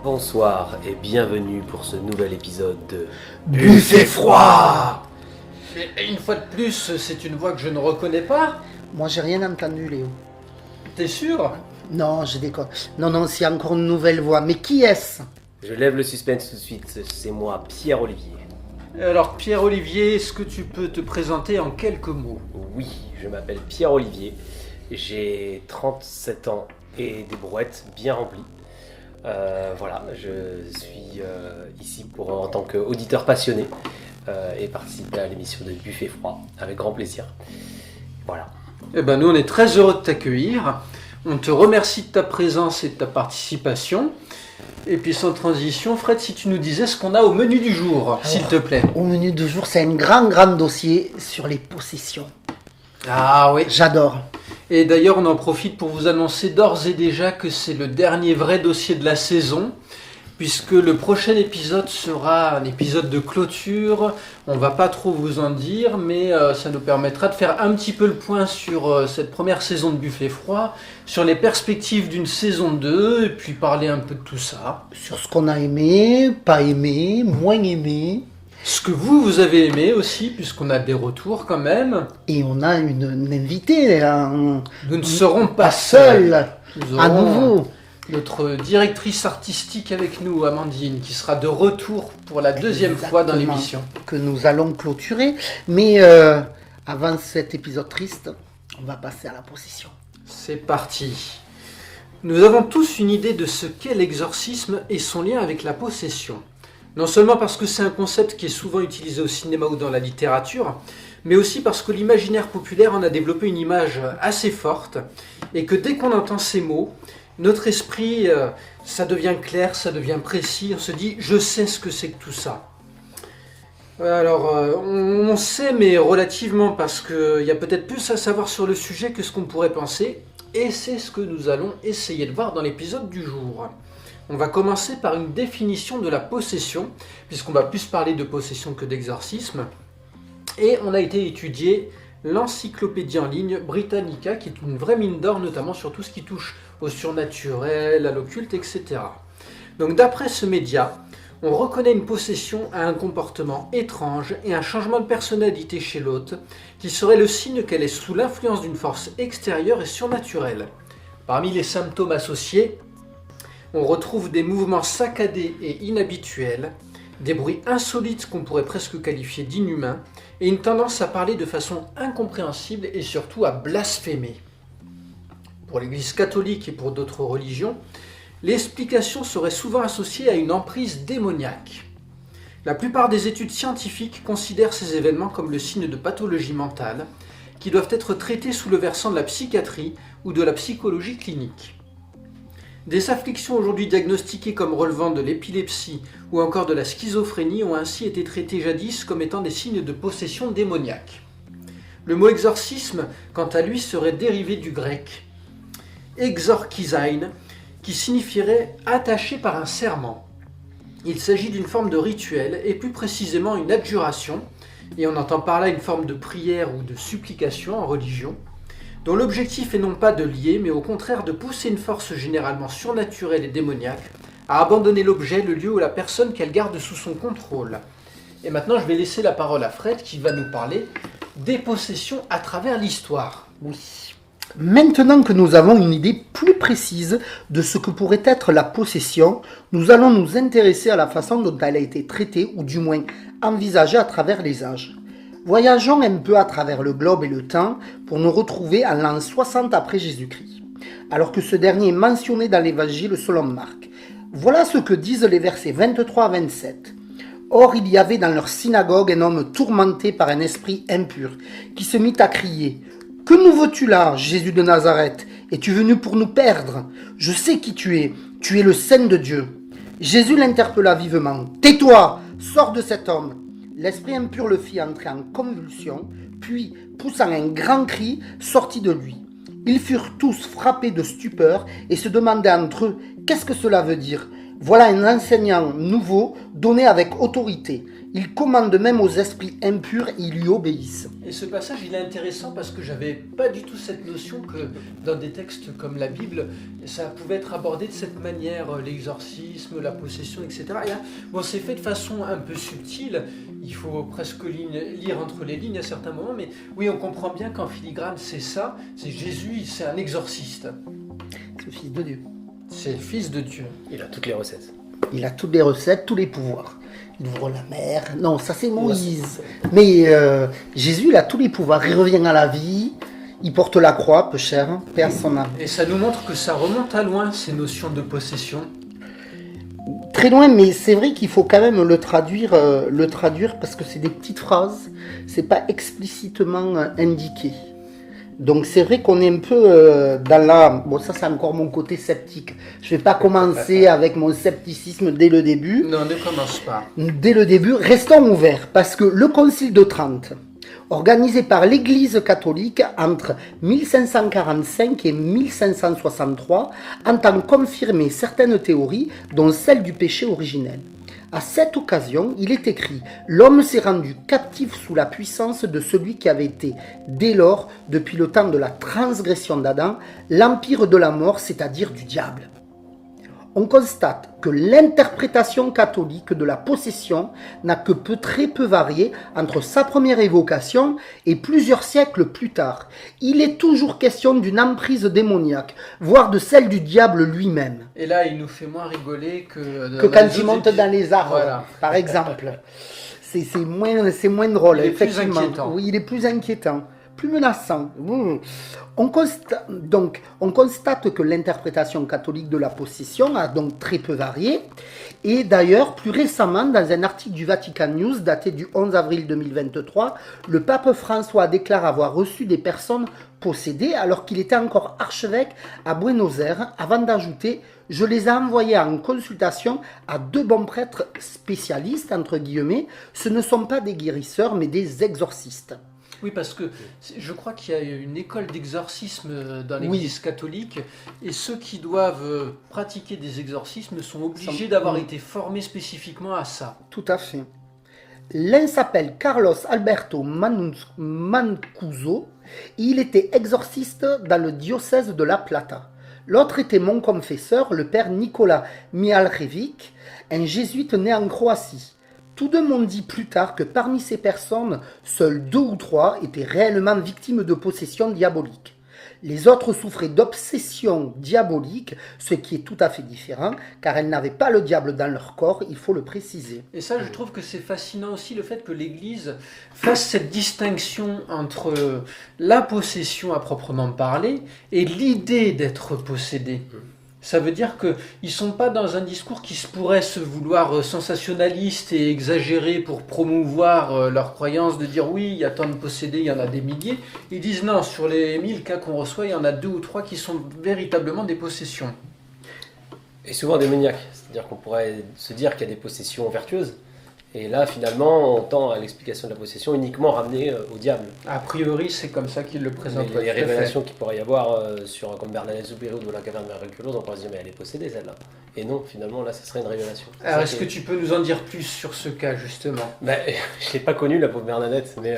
Bonsoir et bienvenue pour ce nouvel épisode de Buffet froid. Et une fois de plus, c'est une voix que je ne reconnais pas. Moi, j'ai rien entendu, Léo. T'es sûr? Non, je déconne. Non, c'est encore une nouvelle voix. Mais qui est-ce? Je lève le suspense tout de suite, c'est moi, Pierre-Olivier. Alors, Pierre-Olivier, est-ce que tu peux te présenter en quelques mots? Oui, je m'appelle Pierre-Olivier, j'ai 37 ans et des brouettes bien remplies. Voilà, je suis ici en tant qu'auditeur passionné et participer à l'émission de Buffet froid avec grand plaisir. Voilà. Eh ben, nous, on est très heureux de t'accueillir. On te remercie de ta présence et de ta participation. Et puis, sans transition, Fred, si tu nous disais ce qu'on a au menu du jour, s'il te plaît. Au menu du jour, c'est un grand dossier sur les possessions. Ah oui. J'adore. Et d'ailleurs, on en profite pour vous annoncer d'ores et déjà que c'est le dernier vrai dossier de la saison, puisque le prochain épisode sera un épisode de clôture. On va pas trop vous en dire, mais ça nous permettra de faire un petit peu le point sur cette première saison de Buffet froid, sur les perspectives d'une saison 2, et puis parler un peu de tout ça. Sur ce qu'on a aimé, pas aimé, moins aimé. Ce que vous avez aimé aussi, puisqu'on a des retours quand même. Et on a une invitée. Nous ne serons pas seuls. Nous À aurons nouveau. notre directrice artistique avec nous, Amandine, qui sera de retour pour la deuxième fois dans Exactement. l'émission. Que nous allons clôturer. Mais avant cet épisode triste, on va passer à la possession. C'est parti. Nous avons tous une idée de ce qu'est l'exorcisme et son lien avec la possession. Non seulement parce que c'est un concept qui est souvent utilisé au cinéma ou dans la littérature, mais aussi parce que l'imaginaire populaire en a développé une image assez forte, et que dès qu'on entend ces mots, notre esprit, ça devient clair, ça devient précis, on se dit « je sais ce que c'est que tout ça ». Alors, on sait, mais relativement, parce qu'il y a peut-être plus à savoir sur le sujet que ce qu'on pourrait penser, et c'est ce que nous allons essayer de voir dans l'épisode du jour. On va commencer par une définition de la possession, puisqu'on va plus parler de possession que d'exorcisme. Et on a été étudier l'encyclopédie en ligne Britannica, qui est une vraie mine d'or, notamment sur tout ce qui touche au surnaturel, à l'occulte, etc. Donc d'après ce média, on reconnaît une possession à un comportement étrange et un changement de personnalité chez l'hôte, qui serait le signe qu'elle est sous l'influence d'une force extérieure et surnaturelle. Parmi les symptômes associés, on retrouve des mouvements saccadés et inhabituels, des bruits insolites qu'on pourrait presque qualifier d'inhumains, et une tendance à parler de façon incompréhensible et surtout à blasphémer. Pour l'Église catholique et pour d'autres religions, l'explication serait souvent associée à une emprise démoniaque. La plupart des études scientifiques considèrent ces événements comme le signe de pathologies mentales, qui doivent être traitées sous le versant de la psychiatrie ou de la psychologie clinique. Des afflictions aujourd'hui diagnostiquées comme relevant de l'épilepsie ou encore de la schizophrénie ont ainsi été traitées jadis comme étant des signes de possession démoniaque. Le mot exorcisme, quant à lui, serait dérivé du grec exorkizein, qui signifierait attaché par un serment. Il s'agit d'une forme de rituel et plus précisément une adjuration, et on entend par là une forme de prière ou de supplication en religion, dont l'objectif est non pas de lier, mais au contraire de pousser une force généralement surnaturelle et démoniaque à abandonner l'objet, le lieu ou la personne qu'elle garde sous son contrôle. Et maintenant, je vais laisser la parole à Fred qui va nous parler des possessions à travers l'histoire. Oui. Maintenant que nous avons une idée plus précise de ce que pourrait être la possession, nous allons nous intéresser à la façon dont elle a été traitée, ou du moins envisagée à travers les âges. Voyageons un peu à travers le globe et le temps pour nous retrouver en l'an 60 après Jésus-Christ, alors que ce dernier est mentionné dans l'évangile selon Marc. Voilà ce que disent les versets 23 à 27. Or il y avait dans leur synagogue un homme tourmenté par un esprit impur, qui se mit à crier « Que nous veux-tu là, Jésus de Nazareth? Es-tu venu pour nous perdre? Je sais qui tu es le Saint de Dieu. » Jésus l'interpella vivement. « Tais-toi, sors de cet homme !» L'esprit impur le fit entrer en convulsion, puis, poussant un grand cri, sortit de lui. Ils furent tous frappés de stupeur et se demandaient entre eux « Qu'est-ce que cela veut dire ?» Voilà un enseignant nouveau, donné avec autorité. Il commande même aux esprits impurs et ils lui obéissent. Et ce passage, il est intéressant parce que j'avais pas du tout cette notion que dans des textes comme la Bible, ça pouvait être abordé de cette manière, l'exorcisme, la possession, etc. Et là, bon, c'est fait de façon un peu subtile, il faut presque lire entre les lignes à certains moments, mais oui, on comprend bien qu'en filigrane, c'est ça, c'est Jésus, c'est un exorciste. C'est le Fils de Dieu. C'est le Fils de Dieu. Il a toutes les recettes. Il a toutes les recettes, tous les pouvoirs. Il ouvre la mer. Non, ça c'est Moïse. Mais Jésus, il a tous les pouvoirs. Il revient à la vie. Il porte la croix, peu cher, perd son âme. Et ça nous montre que ça remonte à loin, ces notions de possession. Très loin, mais c'est vrai qu'il faut quand même le traduire parce que c'est des petites phrases. C'est pas explicitement indiqué. Donc c'est vrai qu'on est un peu dans la... Bon, ça c'est encore mon côté sceptique. Je vais pas commencer avec mon scepticisme dès le début. Non, ne commence pas. Dès le début, restons ouverts, parce que le Concile de Trente, organisé par l'Église catholique entre 1545 et 1563, entend confirmer certaines théories, dont celle du péché originel. À cette occasion, il est écrit « L'homme s'est rendu captif sous la puissance de celui qui avait été, dès lors, depuis le temps de la transgression d'Adam, l'empire de la mort, c'est-à-dire du diable. » On constate que l'interprétation catholique de la possession n'a que très peu varié entre sa première évocation et plusieurs siècles plus tard. Il est toujours question d'une emprise démoniaque, voire de celle du diable lui-même. Et là, il nous fait moins rigoler que Quand il monte dans les arbres, voilà. Par exemple. C'est moins drôle, Il est plus effectivement. inquiétant. Oui, il est plus inquiétant, plus menaçant. On constate que l'interprétation catholique de la possession a donc très peu varié. Et d'ailleurs, plus récemment, dans un article du Vatican News daté du 11 avril 2023, le pape François déclare avoir reçu des personnes possédées alors qu'il était encore archevêque à Buenos Aires, avant d'ajouter « Je les ai envoyés en consultation à 2 bons prêtres spécialistes, entre guillemets. Ce ne sont pas des guérisseurs, mais des exorcistes. » Oui, parce que je crois qu'il y a une école d'exorcisme dans l'Église catholique, et ceux qui doivent pratiquer des exorcismes sont obligés d'avoir été formés spécifiquement à ça. Tout à fait. L'un s'appelle Carlos Alberto Mancuso. Il était exorciste dans le diocèse de La Plata. L'autre était mon confesseur, le père Nicolas Mihaljevic, un jésuite né en Croatie. Tous deux m'ont dit plus tard que parmi ces personnes, seuls 2 ou 3 étaient réellement victimes de possession diabolique. Les autres souffraient d'obsession diabolique, ce qui est tout à fait différent, car elles n'avaient pas le diable dans leur corps, il faut le préciser. Et ça, je trouve que c'est fascinant aussi, le fait que l'Église fasse cette distinction entre la possession à proprement parler et l'idée d'être possédé. Ça veut dire qu'ils ne sont pas dans un discours qui pourrait se vouloir sensationnaliste et exagéré pour promouvoir leur croyance, de dire oui, il y a tant de possédés, il y en a des milliers. Ils disent non, sur les 1000 cas qu'on reçoit, il y en a 2 ou 3 qui sont véritablement des possessions. Et souvent démoniaques. C'est-à-dire qu'on pourrait se dire qu'il y a des possessions vertueuses. Et là, finalement, on tend à l'explication de la possession uniquement ramenée au diable. A priori, c'est comme ça qu'il le présente. Mais les révélations qu'il pourrait y avoir sur, comme Bernadette Soubirous de la caverne miraculeuse, on pourrait se dire, mais elle est possédée celle-là. Et non, finalement, là, ça serait une révélation. Alors, est-ce que tu peux nous en dire plus sur ce cas, justement? Ben, je ne l'ai pas connue, la pauvre Bernadette, mais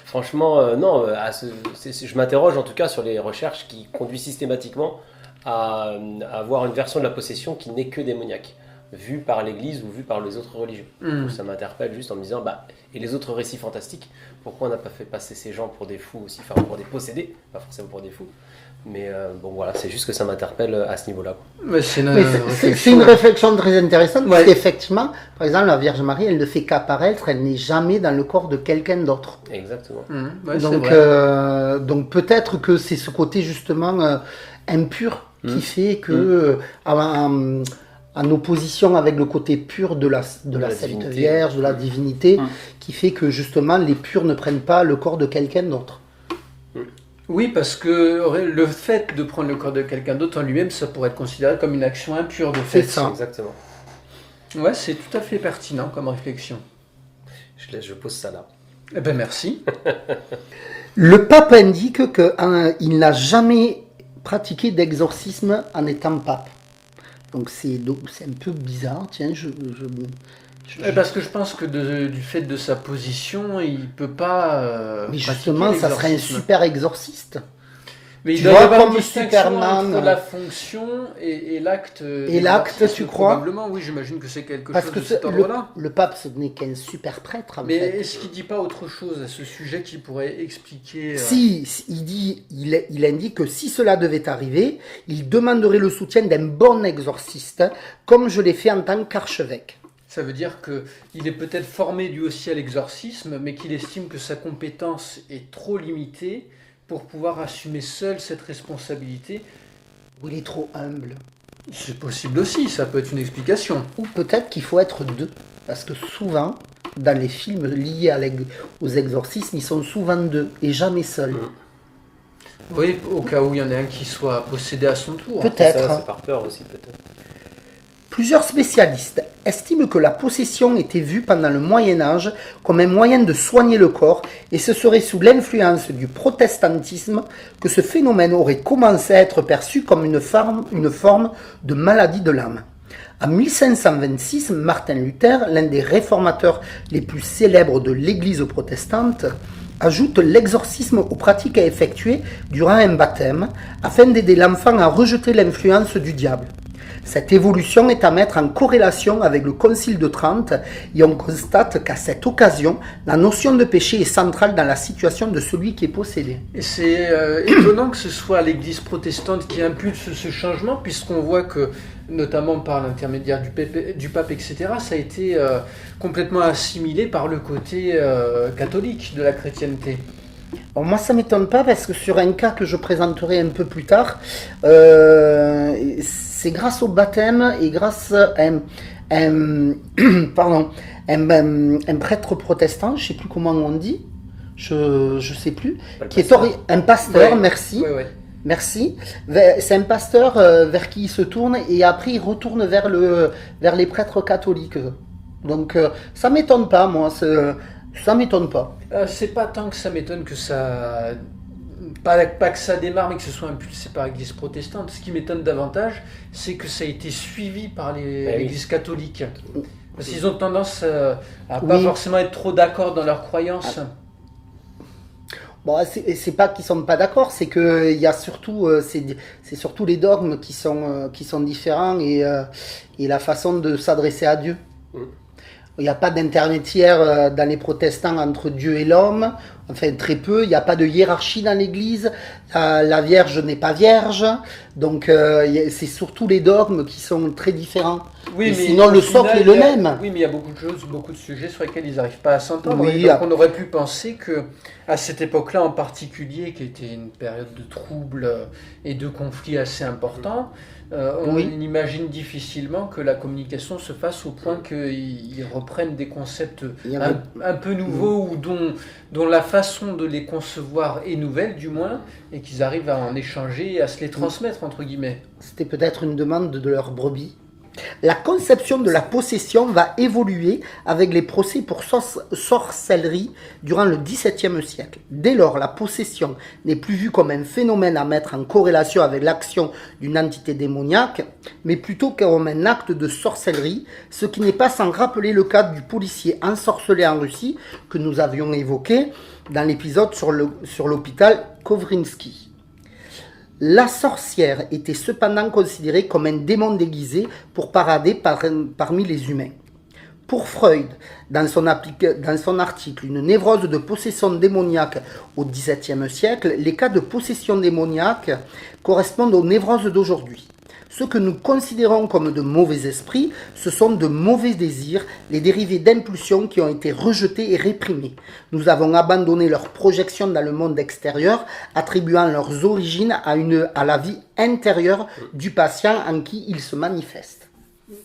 franchement, non. Je m'interroge en tout cas sur les recherches qui conduisent systématiquement à avoir une version de la possession qui n'est que démoniaque, vue par l'Église ou vue par les autres religions. Donc, ça m'interpelle juste en me disant, et les autres récits fantastiques, pourquoi on n'a pas fait passer ces gens pour des fous aussi, enfin pour des possédés, pas forcément pour des fous. Mais bon voilà, c'est juste que ça m'interpelle à ce niveau-là. C'est une réflexion très intéressante, parce qu'effectivement, par exemple, la Vierge Marie, elle ne fait qu'apparaître, elle n'est jamais dans le corps de quelqu'un d'autre. Exactement. Donc peut-être que c'est ce côté justement impur qui fait que en opposition avec le côté pur de la Sainte Vierge, de la divinité, qui fait que justement les purs ne prennent pas le corps de quelqu'un d'autre. Oui, parce que le fait de prendre le corps de quelqu'un d'autre en lui-même, ça pourrait être considéré comme une action impure de fait. C'est ça. Exactement. Ouais, c'est tout à fait pertinent comme réflexion. Je pose ça là. Eh ben merci. Le pape indique qu'il n'a jamais pratiqué d'exorcisme en étant pape. Donc c'est un peu bizarre, tiens, Parce que je pense que du fait de sa position, il peut pas. Mais justement, ça serait un super exorciste. Mais il Tu doit y vois, avoir comme une distinction Superman, entre la fonction et l'acte. Et l'acte, d'exorcisme, tu crois? Probablement, oui, j'imagine que c'est quelque Parce chose que de cet ordre-là. le pape, ce n'est qu'un super prêtre, en Mais fait. est-ce qu'il dit pas autre chose à ce sujet qui pourrait expliquer Si, il indique que si cela devait arriver, il demanderait le soutien d'un bon exorciste, comme je l'ai fait en tant qu'archevêque. Ça veut dire qu'il est peut-être formé lui aussi à l'exorcisme, mais qu'il estime que sa compétence est trop limitée pour pouvoir assumer seul cette responsabilité. Ou il est trop humble. C'est possible aussi, ça peut être une explication. Ou peut-être qu'il faut être deux. Parce que souvent, dans les films liés aux exorcismes, ils sont souvent deux et jamais seuls. Oui, au cas où il y en a un qui soit possédé à son tour. Peut-être. Ça, c'est par peur aussi, peut-être. Plusieurs spécialistes estiment que la possession était vue pendant le Moyen-Âge comme un moyen de soigner le corps et ce serait sous l'influence du protestantisme que ce phénomène aurait commencé à être perçu comme une forme de maladie de l'âme. En 1526, Martin Luther, l'un des réformateurs les plus célèbres de l'Église protestante, ajoute l'exorcisme aux pratiques à effectuer durant un baptême afin d'aider l'enfant à rejeter l'influence du diable. Cette évolution est à mettre en corrélation avec le Concile de Trente et on constate qu'à cette occasion, la notion de péché est centrale dans la situation de celui qui est possédé. Et c'est étonnant que ce soit l'Église protestante qui impulse ce changement, puisqu'on voit que, notamment par l'intermédiaire du pape, etc., ça a été complètement assimilé par le côté catholique de la chrétienté. Bon, moi, ça ne m'étonne pas parce que sur un cas que je présenterai un peu plus tard, c'est grâce au baptême et grâce à un prêtre protestant, je ne sais plus comment on dit, je sais plus, qui est un pasteur, Ouais. merci. Ouais. Merci. C'est un pasteur vers qui il se tourne et après il retourne vers les prêtres catholiques. Donc ça m'étonne pas, moi. Ça m'étonne pas. C'est pas tant que ça m'étonne que ça. Pas que ça démarre, mais que ce soit impulsé par l'Église protestante. Ce qui m'étonne davantage, c'est que ça a été suivi par l'Église catholique. Parce qu'ils ont tendance à pas forcément être trop d'accord dans leurs croyances. Bon, c'est pas qu'ils sont pas d'accord, c'est que il y a surtout, c'est surtout les dogmes qui sont différents et la façon de s'adresser à Dieu. Il n'y a pas d'intermédiaire dans les protestants entre Dieu et l'homme, enfin très peu. Il n'y a pas de hiérarchie dans l'Église. La Vierge n'est pas vierge, donc c'est surtout les dogmes qui sont très différents. Oui, mais sinon le socle est le même. Oui, mais il y a beaucoup de choses, beaucoup de sujets sur lesquels ils n'arrivent pas à s'entendre. Oui, donc on aurait pu penser que à cette époque-là en particulier, qui était une période de troubles et de conflits assez importants, on imagine difficilement que la communication se fasse au point qu'ils reprennent des concepts un peu nouveaux ou dont la façon de les concevoir est nouvelle du moins, et qu'ils arrivent à en échanger et à se les transmettre entre guillemets. C'était peut-être une demande de leur brebis. La conception de la possession va évoluer avec les procès pour sorcellerie durant le XVIIe siècle. Dès lors, la possession n'est plus vue comme un phénomène à mettre en corrélation avec l'action d'une entité démoniaque, mais plutôt comme un acte de sorcellerie, ce qui n'est pas sans rappeler le cas du policier ensorcelé en Russie que nous avions évoqué dans l'épisode sur l'hôpital Kovrinsky. La sorcière était cependant considérée comme un démon déguisé pour parader parmi les humains. Pour Freud, dans son article « Une névrose de possession démoniaque au XVIIe siècle », les cas de possession démoniaque correspondent aux névroses d'aujourd'hui. Ce que nous considérons comme de mauvais esprits, ce sont de mauvais désirs, les dérivés d'impulsions qui ont été rejetés et réprimés. Nous avons abandonné leur projection dans le monde extérieur, attribuant leurs origines à la vie intérieure du patient en qui ils se manifestent.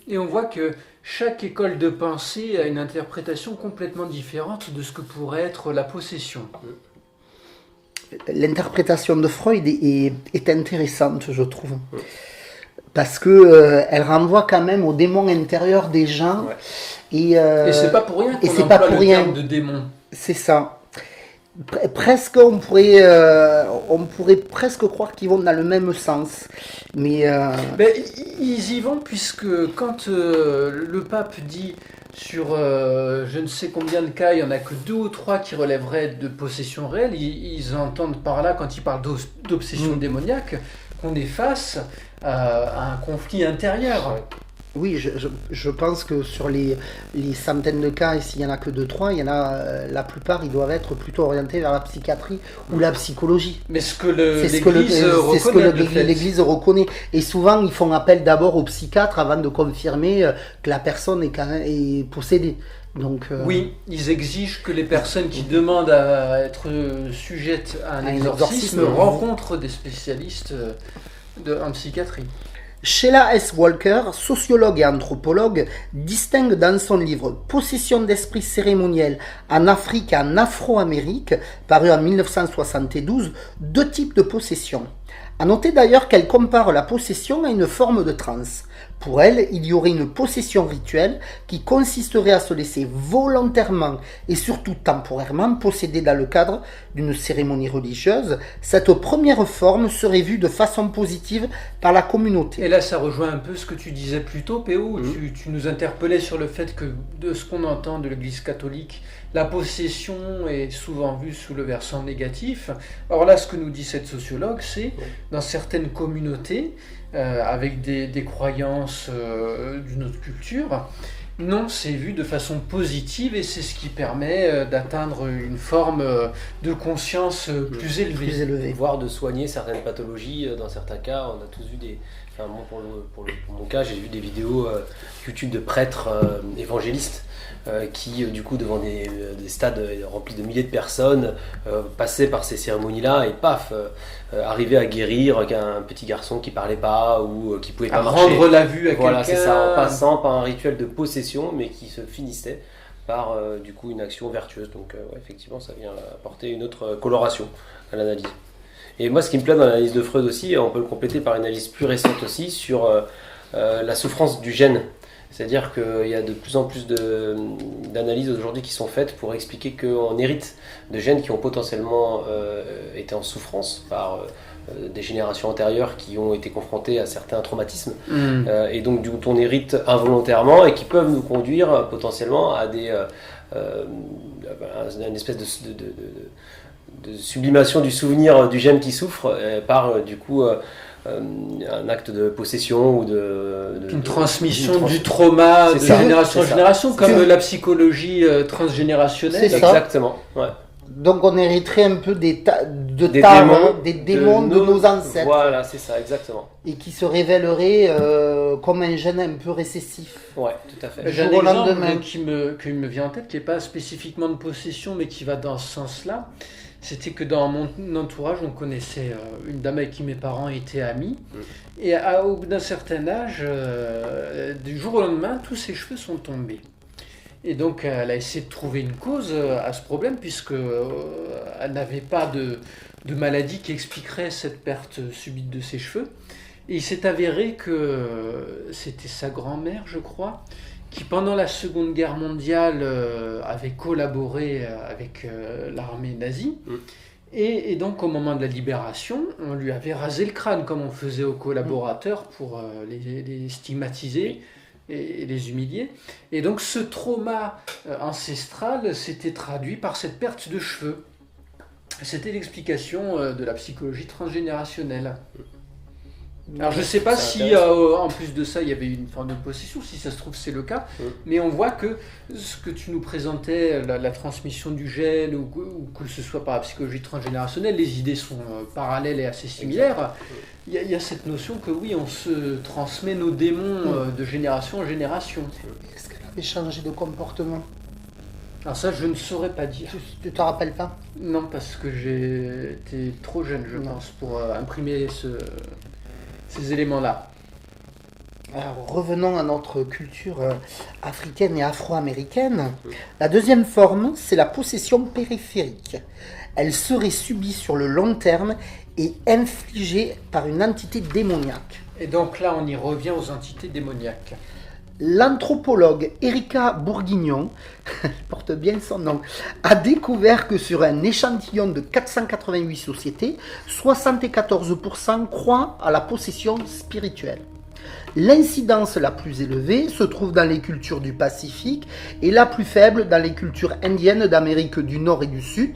Et on voit que chaque école de pensée a une interprétation complètement différente de ce que pourrait être la possession. L'interprétation de Freud est intéressante, je trouve. Parce que elle renvoie quand même au démon intérieur des gens. Et c'est pas pour rien qu'on emploie le terme de démon. C'est ça. Presque, on pourrait presque croire qu'ils vont dans le même sens. Mais Ben, ils y vont puisque quand le pape dit sur je ne sais combien de cas, il n'y en a que 2 ou 3 qui relèveraient de possession réelle, ils entendent par là, quand ils parlent d'obsession démoniaque, qu'on est face à un conflit intérieur. oui, je pense que sur les centaines de cas, et s'il n'y en a que 2-3, il y en a, la plupart, ils doivent être plutôt orientés vers la psychiatrie ou la psychologie. Mais ce que C'est ce que l'Église reconnaît. Et souvent, ils font appel d'abord au psychiatre avant de confirmer que la personne est possédée. Donc, oui, ils exigent que les personnes qui demandent à être sujettes à un exorcisme rencontrent des spécialistes en psychiatrie. Sheila S. Walker, sociologue et anthropologue, distingue dans son livre Possession d'esprit cérémoniel en Afrique et en Afro-Amérique, paru en 1972, 2 types de possession. À noter d'ailleurs qu'elle compare la possession à une forme de transe. Pour elle, il y aurait une possession rituelle qui consisterait à se laisser volontairement et surtout temporairement posséder dans le cadre d'une cérémonie religieuse. Cette première forme serait vue de façon positive par la communauté. Et là, ça rejoint un peu ce que tu disais plus tôt, P.O., où tu nous interpellais sur le fait que, de ce qu'on entend de l'Église catholique, la possession est souvent vue sous le versant négatif. Or là, ce que nous dit cette sociologue, c'est dans certaines communautés, avec des croyances d'une autre culture, non, c'est vu de façon positive et c'est ce qui permet d'atteindre une forme de conscience plus élevée. Voire de soigner certaines pathologies. Dans certains cas, on a tous vu des... Enfin, moi, pour mon cas, j'ai vu des vidéos YouTube de prêtres évangélistes qui, du coup, devant des stades remplis de milliers de personnes, passaient par ces cérémonies-là et paf, arrivaient à guérir un petit garçon qui parlait pas ou qui pouvait pas marcher. Rendre la vue à voilà, quelqu'un. c'est ça, en passant par un rituel de possession, mais qui se finissait par, du coup, une action vertueuse. Donc, ouais, effectivement, ça vient apporter une autre coloration à l'analyse. Et moi, ce qui me plaît dans l'analyse de Freud aussi, et on peut le compléter par une analyse plus récente aussi, sur la souffrance du gène. C'est-à-dire qu'il y a de plus en plus d'analyses aujourd'hui qui sont faites pour expliquer qu'on hérite de gènes qui ont potentiellement été en souffrance par des générations antérieures qui ont été confrontées à certains traumatismes. Et donc, du coup, on hérite involontairement et qui peuvent nous conduire potentiellement à une espèce de sublimation du souvenir du gène qui souffre par du coup un acte de possession ou une transmission du trauma de génération en génération, comme la psychologie transgénérationnelle. Exactement. Ouais. Donc on hériterait un peu des démons de nos ancêtres. Voilà, c'est ça, exactement. Et qui se révéleraient comme un gène un peu récessif. Ouais, tout à fait. J'ai un exemple qui me vient en tête, qui n'est pas spécifiquement de possession, mais qui va dans ce sens-là. C'était que dans mon entourage, on connaissait une dame avec qui mes parents étaient amis. Et au bout d'un certain âge, du jour au lendemain, tous ses cheveux sont tombés. Et donc, elle a essayé de trouver une cause à ce problème, puisqu'elle n'avait pas de maladie qui expliquerait cette perte subite de ses cheveux. Et il s'est avéré que c'était sa grand-mère, je crois, qui pendant la Seconde Guerre mondiale avait collaboré avec l'armée nazie. Et donc au moment de la libération, on lui avait rasé le crâne comme on faisait aux collaborateurs pour les stigmatiser et les humilier. Et donc ce trauma ancestral s'était traduit par cette perte de cheveux. C'était l'explication de la psychologie transgénérationnelle. Alors je ne sais pas si en plus de ça il y avait une forme de possession, si ça se trouve c'est le cas, mais on voit que ce que tu nous présentais, la transmission du gène ou que ce soit par la psychologie transgénérationnelle, les idées sont parallèles et assez similaires. Il y a cette notion que oui, on se transmet nos démons de génération en génération. Est-ce qu'elle avait changé de comportement? Alors ça je ne saurais pas dire. Tu te rappelles pas? Non, parce que j'ai été trop jeune je pense pour imprimer ces éléments-là. Alors, revenons à notre culture africaine et afro-américaine. La deuxième forme, c'est la possession périphérique. Elle serait subie sur le long terme et infligée par une entité démoniaque. Et donc là, on y revient aux entités démoniaques. L'anthropologue Erika Bourguignon, elle porte bien son nom, a découvert que sur un échantillon de 488 sociétés, 74% croient à la possession spirituelle. L'incidence la plus élevée se trouve dans les cultures du Pacifique et la plus faible dans les cultures indiennes d'Amérique du Nord et du Sud.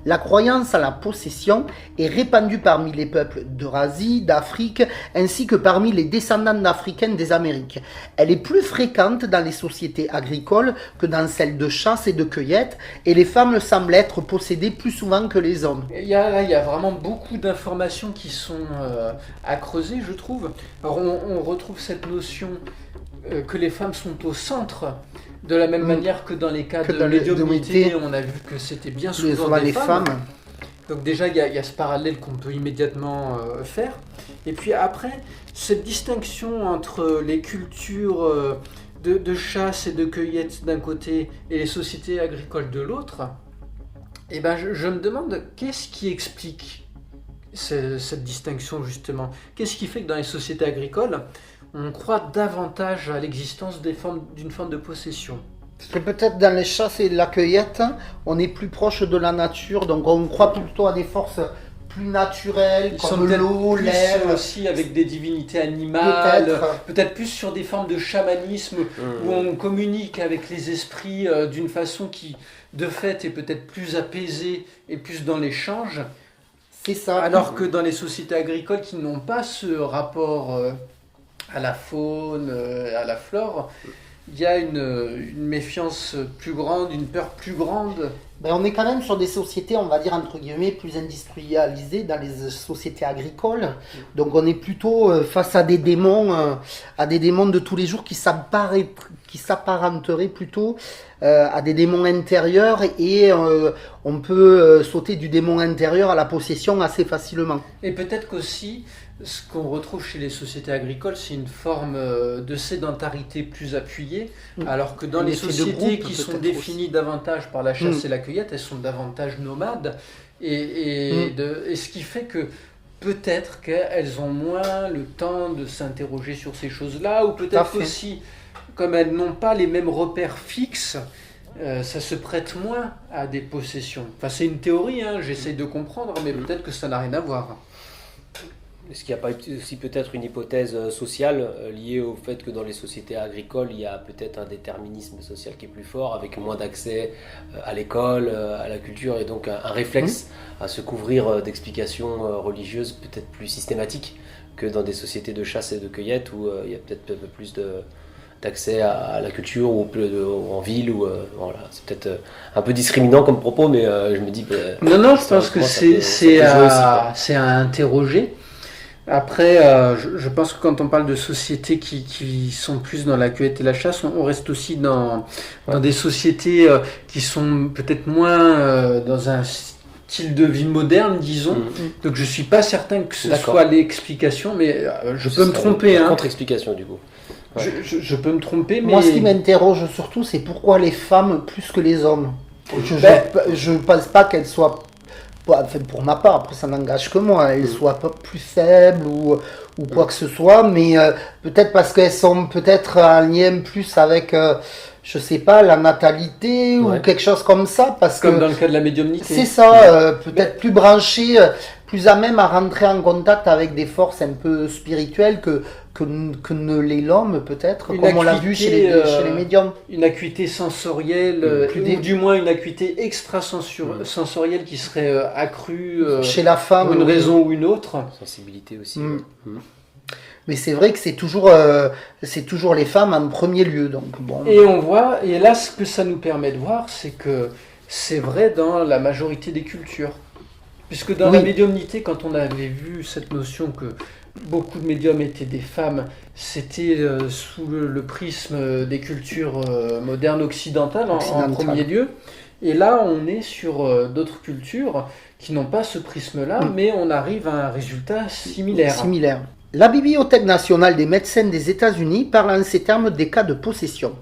La croyance à la possession est répandue parmi les peuples d'Eurasie, d'Afrique, ainsi que parmi les descendants d'Africains des Amériques. Elle est plus fréquente dans les sociétés agricoles que dans celles de chasse et de cueillette, et les femmes semblent être possédées plus souvent que les hommes. Il y a vraiment beaucoup d'informations qui sont à creuser, je trouve. Alors on retrouve cette notion que les femmes sont au centre, de la même manière que dans les cas de médiumnité, on a vu que c'était bien souvent des femmes. Donc déjà, il y a ce parallèle qu'on peut immédiatement faire. Et puis après, cette distinction entre les cultures de chasse et de cueillette d'un côté et les sociétés agricoles de l'autre, eh ben, je me demande qu'est-ce qui explique cette distinction justement. Qu'est-ce qui fait que dans les sociétés agricoles, on croit davantage à l'existence d'une forme de possession? Parce que peut-être dans les chasses et la cueillette, on est plus proche de la nature, donc on croit plutôt à des forces plus naturelles, comme l'eau, l'air. Aussi avec des divinités animales, peut-être plus sur des formes de chamanisme, où on communique avec les esprits d'une façon qui, de fait, est peut-être plus apaisée et plus dans l'échange. C'est ça. Alors que dans les sociétés agricoles qui n'ont pas ce rapport à la faune, à la flore, il y a une méfiance plus grande, une peur plus grande. Ben on est quand même sur des sociétés, on va dire entre guillemets, plus industrialisées dans les sociétés agricoles. Donc on est plutôt face à des démons de tous les jours qui s'apparenteraient plutôt à des démons intérieurs, et on peut sauter du démon intérieur à la possession assez facilement. Et peut-être qu'aussi, ce qu'on retrouve chez les sociétés agricoles, c'est une forme de sédentarité plus appuyée, alors que dans les sociétés qui sont définies davantage par la chasse et la cueillette, elles sont davantage nomades, et ce qui fait que peut-être qu'elles ont moins le temps de s'interroger sur ces choses-là, ou peut-être aussi, comme elles n'ont pas les mêmes repères fixes, ça se prête moins à des possessions. Enfin, c'est une théorie, j'essaie de comprendre, mais peut-être que ça n'a rien à voir. Est-ce qu'il n'y a pas aussi peut-être une hypothèse sociale liée au fait que dans les sociétés agricoles, il y a peut-être un déterminisme social qui est plus fort, avec moins d'accès à l'école, à la culture, et donc un réflexe à se couvrir d'explications religieuses peut-être plus systématiques que dans des sociétés de chasse et de cueillette, où il y a peut-être un peu plus d'accès à la culture, ou en ville, ou voilà. C'est peut-être un peu discriminant comme propos, mais je me dis... non, je pense que c'est à interroger. Après, je pense que quand on parle de sociétés qui sont plus dans la cueillette et la chasse, on reste aussi dans des sociétés qui sont peut-être moins dans un style de vie moderne, disons. Donc je suis pas certain que ce soit l'explication, mais je peux me tromper. Contre-explication du coup. Ouais. Je peux me tromper, mais... Moi, ce qui m'interroge surtout, c'est pourquoi les femmes plus que les hommes. Je pense pas qu'elles soient... Enfin, pour ma part, après ça n'engage que moi, elles soient pas plus faibles ou quoi que ce soit, mais peut-être parce qu'elles sont peut-être en lien plus avec, je sais pas, la natalité ou quelque chose comme ça. Comme dans le cas de la médiumnité. C'est ça, peut-être plus branché, plus à même à rentrer en contact avec des forces un peu spirituelles que ne l'est l'homme, peut-être, comme on l'a vu chez les médiums. Une acuité sensorielle, ou du moins une acuité extrasensorielle qui serait accrue chez la femme, pour une raison ou une autre. Sensibilité aussi. Mais c'est vrai que c'est toujours les femmes en premier lieu. Donc, bon. Et on voit, et là ce que ça nous permet de voir, c'est que c'est vrai dans la majorité des cultures. Puisque dans la médiumnité, quand on avait vu cette notion que beaucoup de médiums étaient des femmes, c'était sous le prisme des cultures modernes occidentales en premier lieu. Et là, on est sur d'autres cultures qui n'ont pas ce prisme-là, mais on arrive à un résultat similaire. La Bibliothèque nationale des médecins des États-Unis parle en ces termes des cas de possession.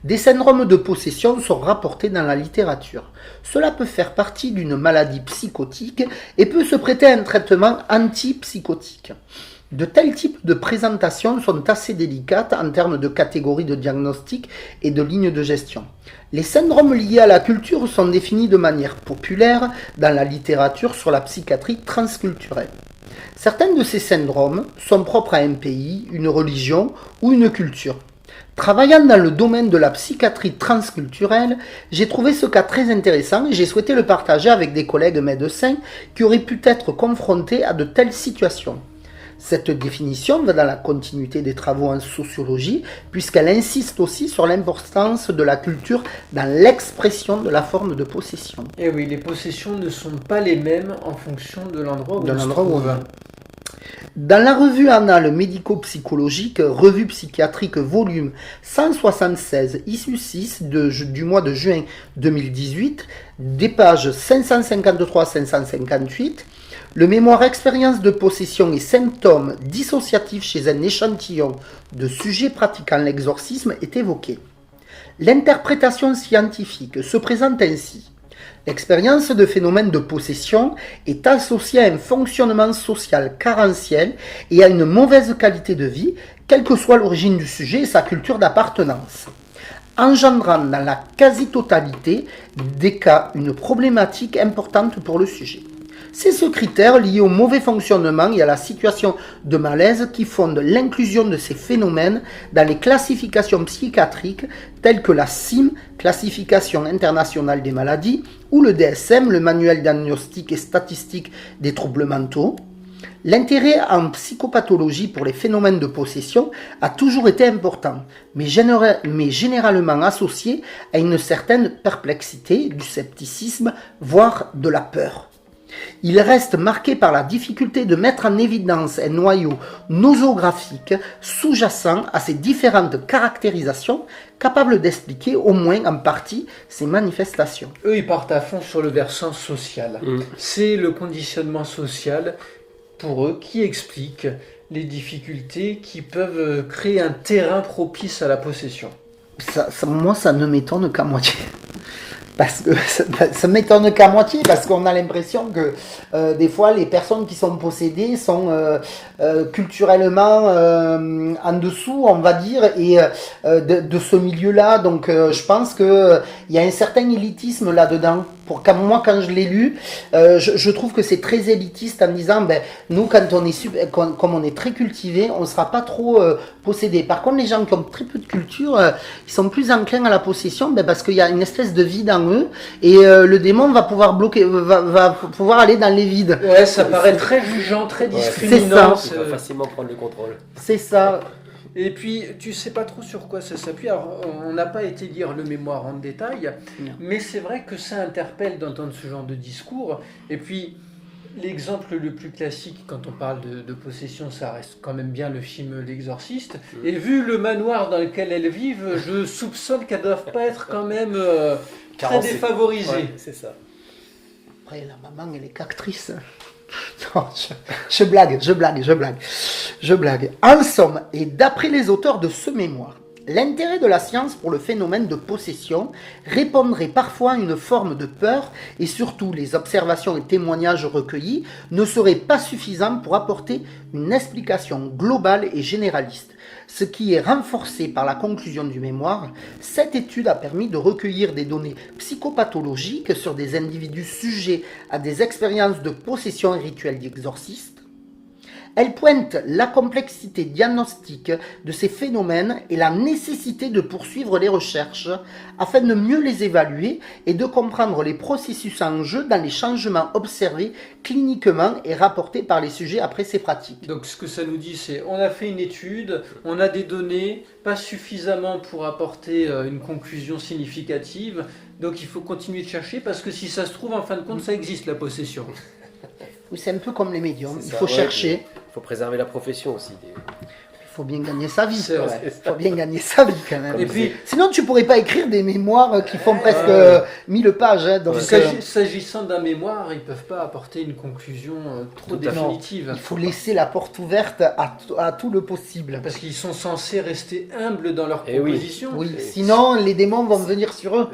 Des syndromes de possession sont rapportés dans la littérature. Cela peut faire partie d'une maladie psychotique et peut se prêter à un traitement antipsychotique. De tels types de présentations sont assez délicates en termes de catégories de diagnostic et de lignes de gestion. Les syndromes liés à la culture sont définis de manière populaire dans la littérature sur la psychiatrie transculturelle. Certains de ces syndromes sont propres à un pays, une religion ou une culture. Travaillant dans le domaine de la psychiatrie transculturelle, j'ai trouvé ce cas très intéressant et j'ai souhaité le partager avec des collègues médecins qui auraient pu être confrontés à de telles situations. Cette définition va dans la continuité des travaux en sociologie, puisqu'elle insiste aussi sur l'importance de la culture dans l'expression de la forme de possession. Et oui, les possessions ne sont pas les mêmes en fonction de l'endroit où on se trouve. Dans la revue annale médico-psychologique, revue psychiatrique volume 176, issue 6 du mois de juin 2018, des pages 553-558, le mémoire expérience de possession et symptômes dissociatifs chez un échantillon de sujets pratiquant l'exorcisme est évoqué. L'interprétation scientifique se présente ainsi. L'expérience de phénomènes de possession est associée à un fonctionnement social carentiel et à une mauvaise qualité de vie, quelle que soit l'origine du sujet et sa culture d'appartenance, engendrant dans la quasi-totalité des cas une problématique importante pour le sujet. C'est ce critère lié au mauvais fonctionnement et à la situation de malaise qui fonde l'inclusion de ces phénomènes dans les classifications psychiatriques telles que la CIM, Classification internationale des maladies, ou le DSM, le Manuel diagnostique et statistique des troubles mentaux. L'intérêt en psychopathologie pour les phénomènes de possession a toujours été important, mais généralement associé à une certaine perplexité, du scepticisme, voire de la peur. Il reste marqué par la difficulté de mettre en évidence un noyau nosographique sous-jacent à ces différentes caractérisations, capable d'expliquer au moins en partie ces manifestations. Eux, ils partent à fond sur le versant social. C'est le conditionnement social, pour eux, qui explique les difficultés qui peuvent créer un terrain propice à la possession. Moi, ça ne m'étonne qu'à moitié. Parce que ça m'étonne qu'à moitié, parce qu'on a l'impression que des fois les personnes qui sont possédées sont culturellement en dessous, on va dire, et de ce milieu-là. Donc je pense qu'il y a un certain élitisme là-dedans. Moi, quand je l'ai lu, je trouve que c'est très élitiste en disant, nous, quand on est comme on est très cultivé, on ne sera pas trop possédé. Par contre, les gens qui ont très peu de culture, ils sont plus enclins à la possession, parce qu'il y a une espèce de vide en eux, et le démon va pouvoir va pouvoir aller dans les vides. Ouais, ça paraît très jugeant, très discriminant. Il va facilement prendre le contrôle. C'est ça. Et puis, tu sais pas trop sur quoi ça s'appuie. Alors, on n'a pas été lire le mémoire en détail, mais c'est vrai que ça interpelle d'entendre ce genre de discours. Et puis, l'exemple le plus classique quand on parle de possession, ça reste quand même bien le film L'Exorciste. Et vu le manoir dans lequel elles vivent, je soupçonne qu'elles doivent pas être quand même très défavorisées. Ouais, c'est ça. Après, la maman, elle est qu'actrice. Non, je blague. En somme, et d'après les auteurs de ce mémoire, l'intérêt de la science pour le phénomène de possession répondrait parfois à une forme de peur et surtout les observations et témoignages recueillis ne seraient pas suffisants pour apporter une explication globale et généraliste. Ce qui est renforcé par la conclusion du mémoire, cette étude a permis de recueillir des données psychopathologiques sur des individus sujets à des expériences de possession et rituels d'exorcisme. Elle pointe la complexité diagnostique de ces phénomènes et la nécessité de poursuivre les recherches afin de mieux les évaluer et de comprendre les processus en jeu dans les changements observés cliniquement et rapportés par les sujets après ces pratiques. Donc ce que ça nous dit, c'est on a fait une étude, on a des données, pas suffisamment pour apporter une conclusion significative, donc il faut continuer de chercher parce que si ça se trouve, en fin de compte, ça existe la possession. Oui, c'est un peu comme les médiums, il faut chercher. Il faut préserver la profession aussi. faut bien gagner sa vie. C'est vrai. Faut bien gagner sa vie quand même. Et puis, Sinon, tu pourrais pas écrire des mémoires qui font presque 1000 pages. Hein, donc, s'agissant d'un mémoire, ils peuvent pas apporter une conclusion trop Tout à fait. définitive. il faut laisser la porte ouverte à tout le possible. Parce qu'ils sont censés rester humbles dans leur Eh oui. proposition. Oui, sinon les démons vont venir sur eux.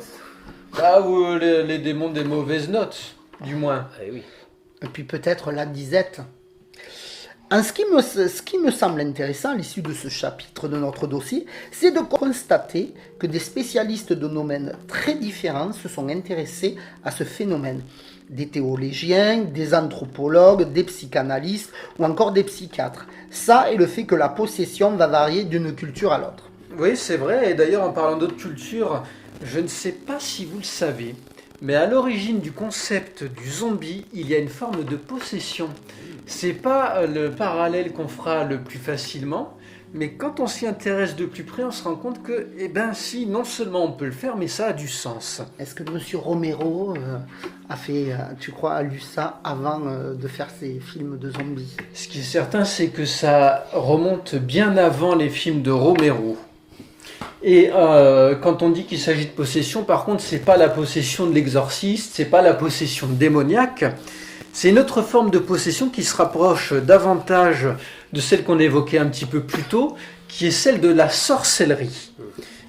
Ah, ou les démons des mauvaises notes, du moins. Ah oui. Et puis peut-être la disette. Ce qui me semble intéressant à l'issue de ce chapitre de notre dossier, c'est de constater que des spécialistes de domaines très différents se sont intéressés à ce phénomène. Des théologiens, des anthropologues, des psychanalystes ou encore des psychiatres. Ça et le fait que la possession va varier d'une culture à l'autre. Oui, c'est vrai. Et d'ailleurs, en parlant d'autres cultures, je ne sais pas si vous le savez, mais à l'origine du concept du zombie, il y a une forme de possession. C'est pas le parallèle qu'on fera le plus facilement, mais quand on s'y intéresse de plus près, on se rend compte que, eh ben si, non seulement on peut le faire, mais ça a du sens. Est-ce que Monsieur Romero a fait, tu crois, a lu ça avant de faire ses films de zombies? Ce qui est certain, c'est que ça remonte bien avant les films de Romero. Et quand on dit qu'il s'agit de possession, par contre, c'est pas la possession de l'exorciste, c'est pas la possession démoniaque, c'est une autre forme de possession qui se rapproche davantage de celle qu'on évoquait un petit peu plus tôt, qui est celle de la sorcellerie.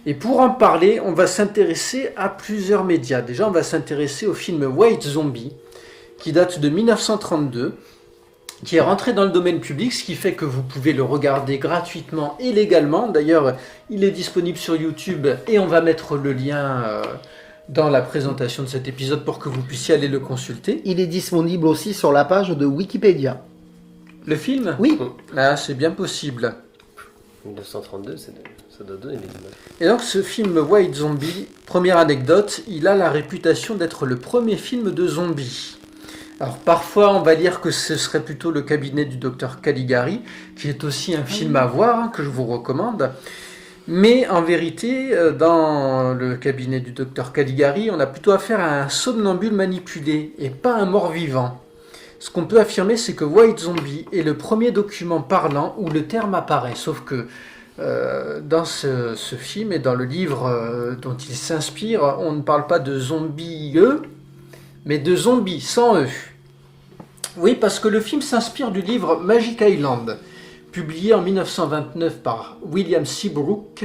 Et pour en parler, on va s'intéresser à plusieurs médias. Déjà, on va s'intéresser au film White Zombie, qui date de 1932, qui est rentré dans le domaine public, ce qui fait que vous pouvez le regarder gratuitement et légalement. D'ailleurs, il est disponible sur YouTube et on va mettre le lien dans la présentation de cet épisode pour que vous puissiez aller le consulter. Il est disponible aussi sur la page de Wikipédia. Le film ? Oui, Ah, c'est bien possible. 1932, ça doit donner des images. Et donc ce film White Zombie, première anecdote, il a la réputation d'être le premier film de zombies. Alors parfois on va dire que ce serait plutôt le cabinet du docteur Caligari, qui est aussi un film à voir, hein, que je vous recommande. Mais en vérité, dans le cabinet du docteur Caligari, on a plutôt affaire à un somnambule manipulé et pas un mort-vivant. Ce qu'on peut affirmer, c'est que White Zombie est le premier document parlant où le terme apparaît, sauf que dans ce film et dans le livre dont il s'inspire, on ne parle pas de zombies, mais de zombies sans eux. Oui, parce que le film s'inspire du livre Magic Island, publié en 1929 par William Seabrook,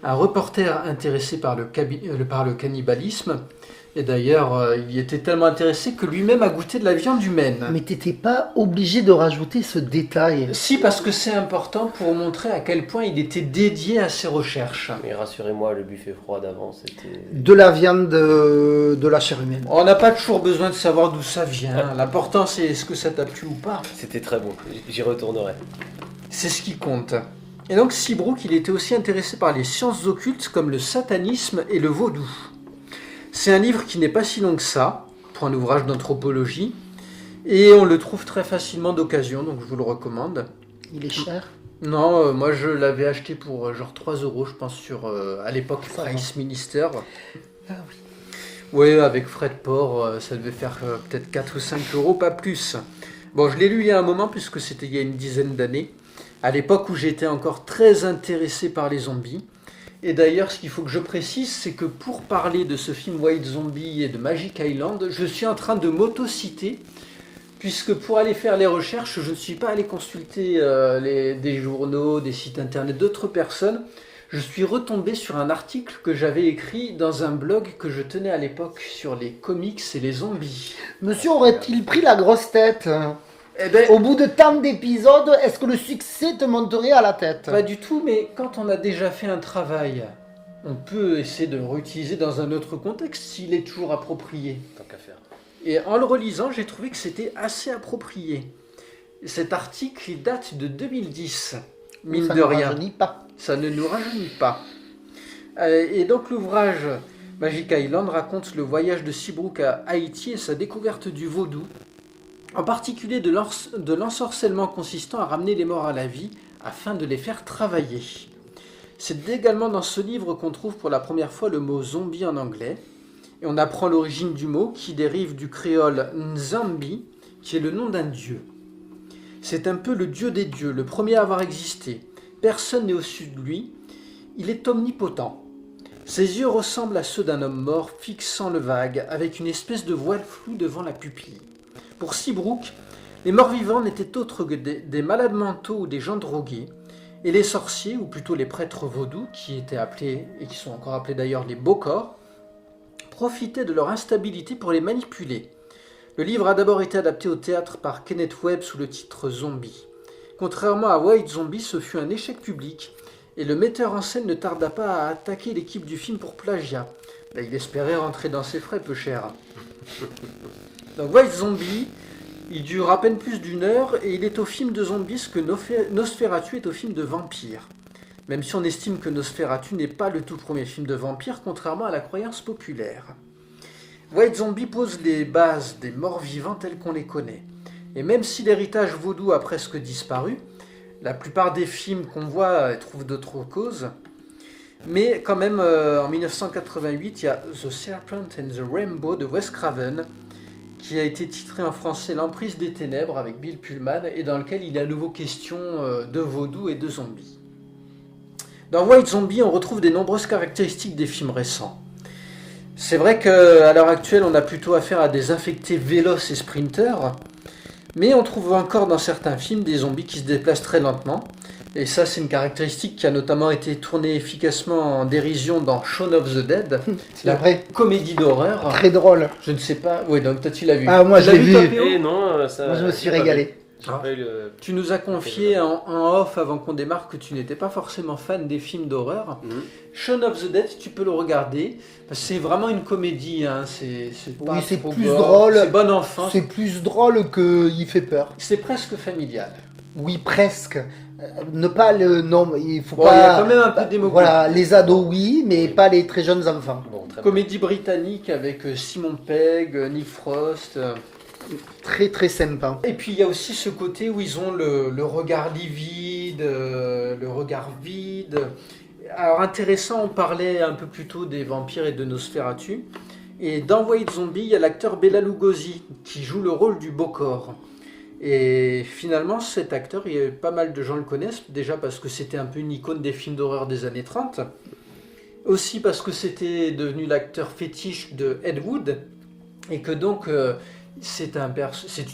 un reporter intéressé par le cannibalisme. Et d'ailleurs, il y était tellement intéressé que lui-même a goûté de la viande humaine. mais t'étais pas obligé de rajouter ce détail. Si, parce que c'est important pour montrer à quel point il était dédié à ses recherches. Mais rassurez-moi, le buffet froid d'avant, c'était... De la viande de la chair humaine. On n'a pas toujours besoin de savoir d'où ça vient. L'important, c'est est-ce que ça t'a plu ou pas. C'était très bon, j'y retournerai. C'est ce qui compte. Et donc Seabrook, il était aussi intéressé par les sciences occultes comme le satanisme et le vaudou. C'est un livre qui n'est pas si long que ça, pour un ouvrage d'anthropologie, et on le trouve très facilement d'occasion, donc je vous le recommande. Il est cher. Non, moi je l'avais acheté pour genre 3 € je pense sur, à l'époque, Ça va. Price Minister. Ah oui. Oui, avec frais de port, ça devait faire peut-être 4 ou 5 €, pas plus. Bon, je l'ai lu il y a un moment, puisque c'était il y a une dizaine d'années, à l'époque où j'étais encore très intéressé par les zombies. Et d'ailleurs, ce qu'il faut que je précise, c'est que pour parler de ce film White Zombie et de Magic Island, je suis en train de m'auto-citer, puisque pour aller faire les recherches, je ne suis pas allé consulter des journaux, des sites internet d'autres personnes. Je suis retombé sur un article que j'avais écrit dans un blog que je tenais à l'époque sur les comics et les zombies. Monsieur aurait-il pris la grosse tête? Eh ben, Au bout de tant d'épisodes, est-ce que le succès te monterait à la tête? pas du tout, mais quand on a déjà fait un travail, on peut essayer de le réutiliser dans un autre contexte s'il est toujours approprié. Tant qu'à faire. Et en le relisant, j'ai trouvé que c'était assez approprié. Cet article, il date de 2010, mine Ça de ne rien. rajeunit pas. Ça ne nous rajeunit pas. Et donc l'ouvrage Magic Island raconte le voyage de Seabrook à Haïti et sa découverte du vaudou, en particulier de l'ensorcellement consistant à ramener les morts à la vie afin de les faire travailler. C'est également dans ce livre qu'on trouve pour la première fois le mot zombie en anglais, et on apprend l'origine du mot qui dérive du créole Nzambi, qui est le nom d'un dieu. C'est un peu le dieu des dieux, le premier à avoir existé. Personne n'est au-dessus de lui. Il est omnipotent. Ses yeux ressemblent à ceux d'un homme mort, fixant le vague, avec une espèce de voile floue devant la pupille. Pour Seabrook, les morts-vivants n'étaient autres que des malades mentaux ou des gens drogués, et les sorciers, ou plutôt les prêtres vaudous, qui étaient appelés, et qui sont encore appelés d'ailleurs les Bokors, profitaient de leur instabilité pour les manipuler. Le livre a d'abord été adapté au théâtre par Kenneth Webb sous le titre Zombie. Contrairement à White Zombie, ce fut un échec public, et le metteur en scène ne tarda pas à attaquer l'équipe du film pour plagiat. Il espérait rentrer dans ses frais peu cher. Donc White Zombie, il dure à peine plus d'1 heure et il est au film de zombies ce que Nosferatu est au film de vampire. Même si on estime que Nosferatu n'est pas le tout premier film de vampire, contrairement à la croyance populaire. White Zombie pose les bases des morts vivants tels qu'on les connaît. Et même si l'héritage vaudou a presque disparu, la plupart des films qu'on voit trouvent d'autres causes. Mais quand même, en 1988, il y a The Serpent and the Rainbow de Wes Craven, qui a été titré en français L'Emprise des Ténèbres avec Bill Pullman, et dans lequel il est à nouveau question de vaudou et de zombies. Dans White Zombie, on retrouve des nombreuses caractéristiques des films récents. C'est vrai qu'à l'heure actuelle, on a plutôt affaire à des infectés véloces et sprinters, mais on trouve encore dans certains films des zombies qui se déplacent très lentement. Et ça, c'est une caractéristique qui a notamment été tournée efficacement en dérision dans Shaun of the Dead, la vraie comédie d'horreur. Très drôle. Je ne sais pas. Oui, donc toi, tu l'as vu. Ah, moi, je l'ai vu. toi, Péo Et non, ça, Moi, je me suis régalé. Tu nous as confié en off avant qu'on démarre que tu n'étais pas forcément fan des films d'horreur. Shaun of the Dead, tu peux le regarder. C'est vraiment une comédie. Hein. C'est plus drôle. C'est bon enfant. C'est plus drôle qu'il fait peur. C'est presque familial. Oui, presque. Ne pas le... Non, il faut Bon, pas... il y a quand même un peu d'émotion. Voilà, les ados, oui, mais pas les très jeunes enfants. Bon, très Comédie britannique avec Simon Pegg, Nick Frost. Très très sympa. Et puis il y a aussi ce côté où ils ont le regard livide, le regard vide. Alors intéressant, on parlait un peu plus tôt des vampires et de Nosferatu. Et dans White Zombie, il y a l'acteur Bela Lugosi qui joue le rôle du Bokor. Et finalement, cet acteur, pas mal de gens le connaissent, déjà parce que c'était un peu une icône des films d'horreur des années 30. Aussi parce que c'était devenu l'acteur fétiche de Ed Wood. Et que donc... c'est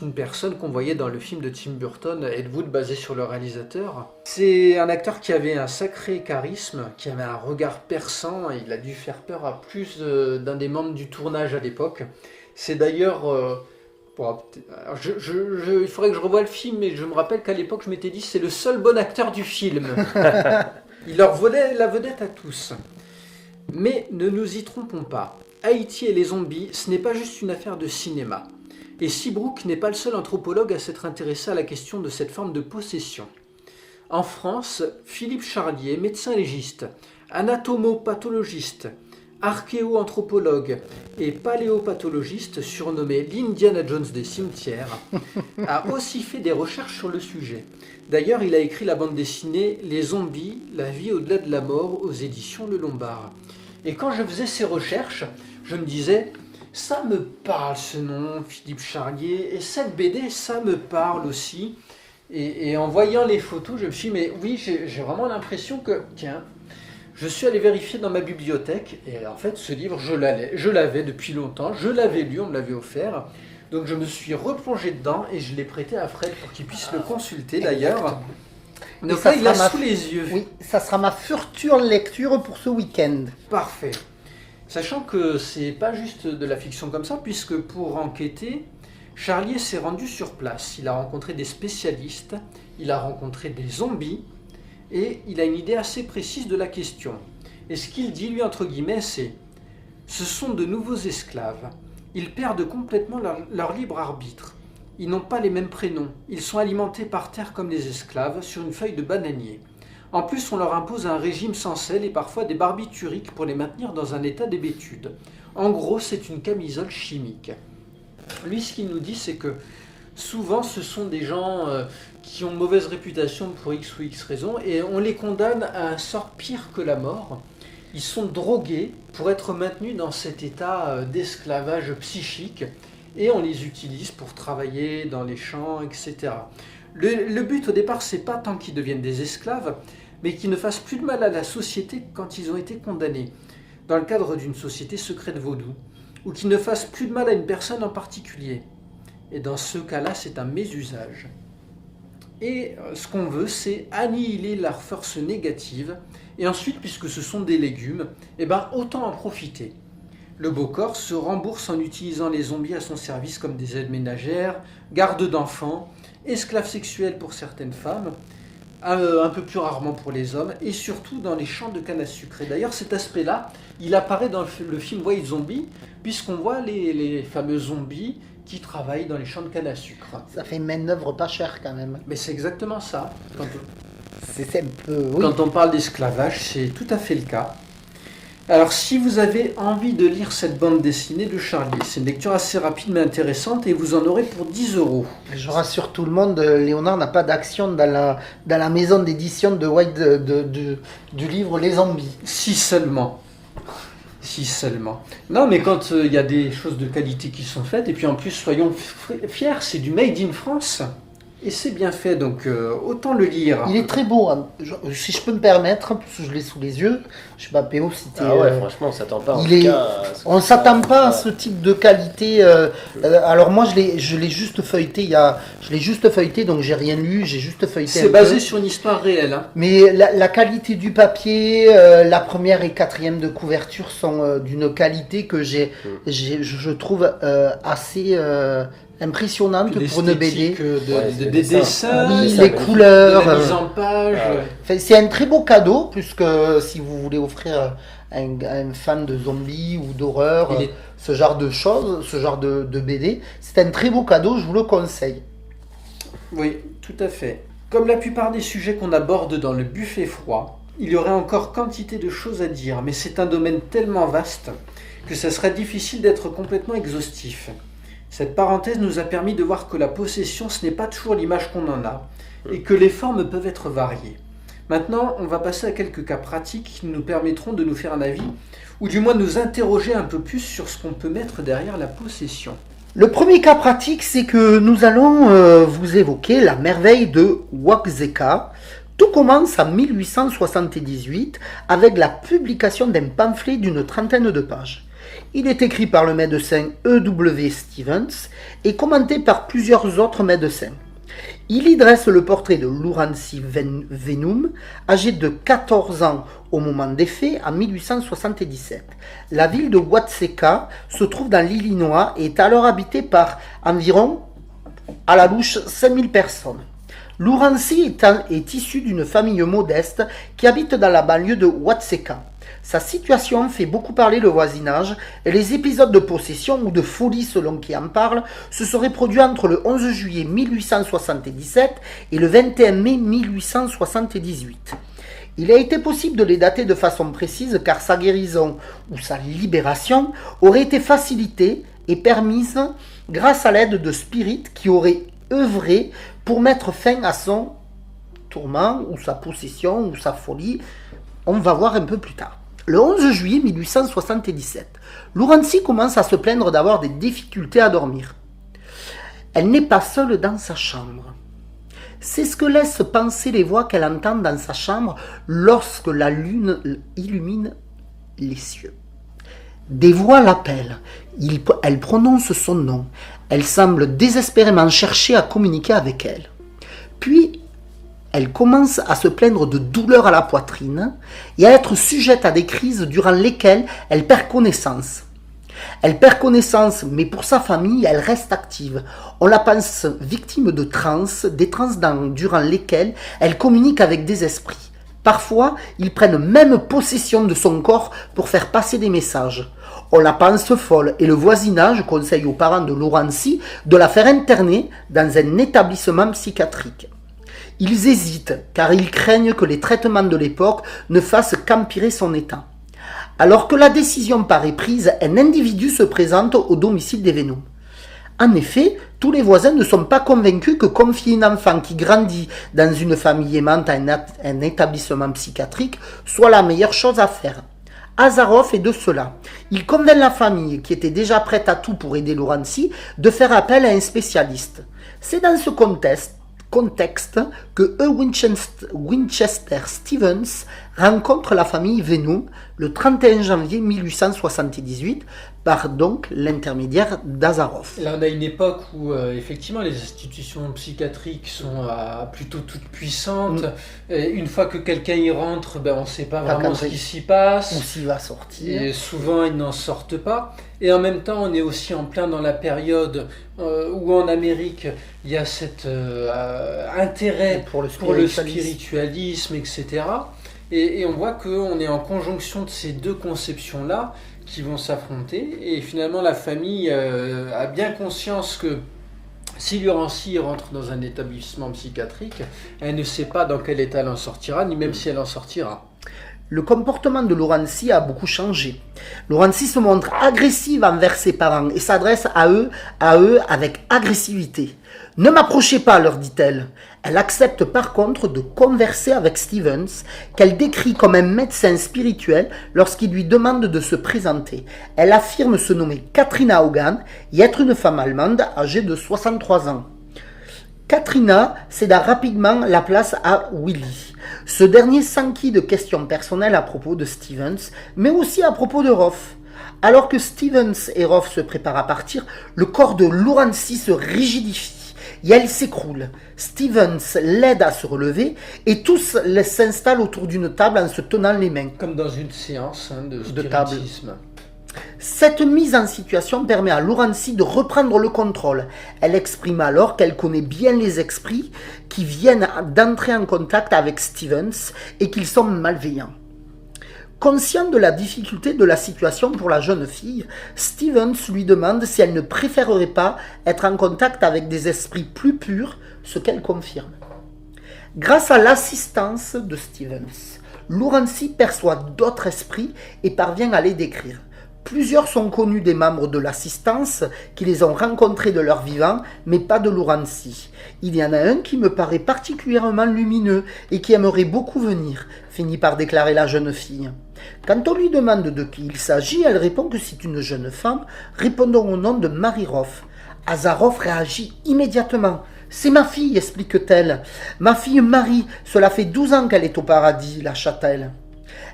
une personne qu'on voyait dans le film de Tim Burton, Ed Wood, basé sur le réalisateur. C'est un acteur qui avait un sacré charisme, qui avait un regard perçant, et il a dû faire peur à plus d'un des membres du tournage à l'époque. C'est d'ailleurs... il faudrait que je revoie le film, mais je me rappelle qu'à l'époque je m'étais dit c'est le seul bon acteur du film. Il leur volait la vedette à tous. Mais ne nous y trompons pas. Haïti et les zombies, ce n'est pas juste une affaire de cinéma. Et Seabrook n'est pas le seul anthropologue à s'être intéressé à la question de cette forme de possession. En France, Philippe Charlier, médecin légiste, anatomopathologiste, archéo-anthropologue et paléopathologiste, surnommé l'Indiana Jones des cimetières, a aussi fait des recherches sur le sujet. D'ailleurs, il a écrit la bande dessinée « Les zombies, la vie au-delà de la mort » aux éditions Le Lombard. Et quand je faisais ces recherches, je me disais... Ça me parle ce nom, Philippe Charlier, et cette BD, ça me parle aussi. Et en voyant les photos, je me suis dit, mais oui, j'ai vraiment l'impression que, tiens, je suis allé vérifier dans ma bibliothèque, et en fait, ce livre, je l'avais depuis longtemps, je l'avais lu, on me l'avait offert, donc je me suis replongé dedans, et je l'ai prêté à Fred pour qu'il puisse le consulter d'ailleurs. Donc là, il l'a sous les yeux. Oui, ça sera ma future lecture pour ce week-end. Parfait. Sachant que c'est pas juste de la fiction comme ça, puisque pour enquêter, Charlier s'est rendu sur place. Il a rencontré des spécialistes, il a rencontré des zombies, et il a une idée assez précise de la question. Et ce qu'il dit, lui, entre guillemets, c'est « Ce sont de nouveaux esclaves. Ils perdent complètement leur libre arbitre. Ils n'ont pas les mêmes prénoms. Ils sont alimentés par terre comme les esclaves, sur une feuille de bananier. En plus, on leur impose un régime sans sel et parfois des barbituriques pour les maintenir dans un état d'hébétude. En gros, c'est une camisole chimique. » Lui, ce qu'il nous dit, c'est que souvent, ce sont des gens qui ont mauvaise réputation pour X ou X raisons, et on les condamne à un sort pire que la mort. Ils sont drogués pour être maintenus dans cet état d'esclavage psychique, et on les utilise pour travailler dans les champs, etc. Le but au départ, c'est pas tant qu'ils deviennent des esclaves, mais qui ne fassent plus de mal à la société quand ils ont été condamnés, dans le cadre d'une société secrète vaudou, ou qui ne fassent plus de mal à une personne en particulier. Et dans ce cas-là, c'est un mésusage. Et ce qu'on veut, c'est annihiler leur force négative. Et ensuite, puisque ce sont des légumes, autant en profiter. Le Bokor se rembourse en utilisant les zombies à son service comme des aides ménagères, gardes d'enfants, esclaves sexuels pour certaines femmes, un peu plus rarement pour les hommes, et surtout dans les champs de canne à sucre. Et d'ailleurs, cet aspect-là, il apparaît dans le film Wild Zombie, puisqu'on voit les fameux zombies qui travaillent dans les champs de canne à sucre. Ça fait une main-d'œuvre pas chère quand même. Mais c'est exactement ça. C'est un peu... Oui. Quand on parle d'esclavage, c'est tout à fait le cas. Alors, si vous avez envie de lire cette bande dessinée de Charlie, c'est une lecture assez rapide mais intéressante et vous en aurez pour 10 €. Je rassure tout le monde, Léonard n'a pas d'action dans la maison d'édition de White du livre Les Zombies. Si seulement. Non, mais quand il y a des choses de qualité qui sont faites, et puis en plus, soyons fiers, c'est du Made in France. Et c'est bien fait, donc autant le lire. Il est très beau, hein. Si je peux me permettre, parce que je l'ai sous les yeux. Je sais pas, PO, si t'es... Ah ouais, franchement, on s'attend pas. On s'attend pas à ce type de qualité. Alors moi, je l'ai juste feuilleté, donc j'ai rien lu, j'ai juste feuilleté. C'est basé sur une histoire réelle. Hein. Mais la qualité du papier, la première et quatrième de couverture sont d'une qualité que je trouve assez... impressionnante pour une BD. Des dessins, oui, les couleurs, la mise en page. C'est un très beau cadeau, puisque si vous voulez offrir à un fan de zombies ou d'horreur ce genre de choses, ce genre de BD, c'est un très beau cadeau, je vous le conseille. Oui, tout à fait. Comme la plupart des sujets qu'on aborde dans le buffet froid, il y aurait encore quantité de choses à dire, mais c'est un domaine tellement vaste que ça serait difficile d'être complètement exhaustif. Cette parenthèse nous a permis de voir que la possession, ce n'est pas toujours l'image qu'on en a, et que les formes peuvent être variées. Maintenant, on va passer à quelques cas pratiques qui nous permettront de nous faire un avis, ou du moins de nous interroger un peu plus sur ce qu'on peut mettre derrière la possession. Le premier cas pratique, c'est que nous allons vous évoquer la merveille de Wakseka. Tout commence en 1878 avec la publication d'un pamphlet d'une trentaine de pages. Il est écrit par le médecin E.W. Stevens et commenté par plusieurs autres médecins. Il y dresse le portrait de Lourency Venum, âgé de 14 ans au moment des faits en 1877. La ville de Watseka se trouve dans l'Illinois et est alors habitée par environ, à la louche, 5000 personnes. Lourency est issu d'une famille modeste qui habite dans la banlieue de Watseka. Sa situation fait beaucoup parler le voisinage et les épisodes de possession ou de folie selon qui en parle se seraient produits entre le 11 juillet 1877 et le 21 mai 1878. Il a été possible de les dater de façon précise car sa guérison ou sa libération aurait été facilitée et permise grâce à l'aide de spirites qui auraient œuvré pour mettre fin à son tourment ou sa possession ou sa folie. On va voir un peu plus tard. Le 11 juillet 1877, Lourency commence à se plaindre d'avoir des difficultés à dormir. Elle n'est pas seule dans sa chambre. C'est ce que laissent penser les voix qu'elle entend dans sa chambre lorsque la lune illumine les cieux. Des voix l'appellent. Elle prononce son nom. Elle semble désespérément chercher à communiquer avec elle. Puis, elle commence à se plaindre de douleurs à la poitrine et à être sujette à des crises durant lesquelles elle perd connaissance. Elle perd connaissance, mais pour sa famille, elle reste active. On la pense victime de transes, des transes durant lesquelles elle communique avec des esprits. Parfois, ils prennent même possession de son corps pour faire passer des messages. On la pense folle et le voisinage conseille aux parents de Lourency de la faire interner dans un établissement psychiatrique. Ils hésitent car ils craignent que les traitements de l'époque ne fassent qu'empirer son état. Alors que la décision paraît prise, un individu se présente au domicile des Venum. En effet, tous les voisins ne sont pas convaincus que confier une enfant qui grandit dans une famille aimante à un établissement psychiatrique soit la meilleure chose à faire. Azaroff est de cela. Il convainc la famille, qui était déjà prête à tout pour aider Lourency, de faire appel à un spécialiste. C'est dans ce Contexte que E. Winchester Stevens rencontre la famille Venom le 31 janvier 1878 par donc l'intermédiaire d'Azaroff. Là, on a une époque où effectivement les institutions psychiatriques sont plutôt toutes puissantes. Et une fois que quelqu'un y rentre, on ne sait pas vraiment ce qui s'y passe. Ou s'il va sortir. Et souvent, ils n'en sortent pas. Et en même temps, on est aussi en plein dans la période où en Amérique, il y a cet intérêt pour le spiritualisme, etc. Et on voit qu'on est en conjonction de ces deux conceptions-là qui vont s'affronter. Et finalement, la famille a bien conscience que si Lurancy rentre dans un établissement psychiatrique, elle ne sait pas dans quel état elle en sortira, ni même si elle en sortira. Le comportement de Lurancy a beaucoup changé. Lurancy se montre agressive envers ses parents et s'adresse à eux avec agressivité. « Ne m'approchez pas », leur dit-elle. Elle accepte par contre de converser avec Stevens, qu'elle décrit comme un médecin spirituel lorsqu'il lui demande de se présenter. Elle affirme se nommer Katrina Hogan et être une femme allemande âgée de 63 ans. Katrina céda rapidement la place à Willy. Ce dernier s'enquit de questions personnelles à propos de Stevens, mais aussi à propos de Roth. Alors que Stevens et Roth se préparent à partir, le corps de Lurancy se rigidifie et elle s'écroule. Stevens l'aide à se relever et tous s'installent autour d'une table en se tenant les mains. Comme dans une séance de spiritisme. Cette mise en situation permet à Lurancy de reprendre le contrôle. Elle exprime alors qu'elle connaît bien les esprits qui viennent d'entrer en contact avec Stevens et qu'ils sont malveillants. Conscient de la difficulté de la situation pour la jeune fille, Stevens lui demande si elle ne préférerait pas être en contact avec des esprits plus purs, ce qu'elle confirme. Grâce à l'assistance de Stevens, Lurancy perçoit d'autres esprits et parvient à les décrire. Plusieurs sont connus des membres de l'assistance qui les ont rencontrés de leur vivant, mais pas de Lurancy. Il y en a un qui me paraît particulièrement lumineux et qui aimerait beaucoup venir, finit par déclarer la jeune fille. Quand on lui demande de qui il s'agit, elle répond que c'est une jeune femme, répondant au nom de Mary Roth. Azaroff réagit immédiatement. « C'est ma fille », explique-t-elle. « Ma fille Marie, cela fait 12 ans qu'elle est au paradis, lâcha-t-elle. »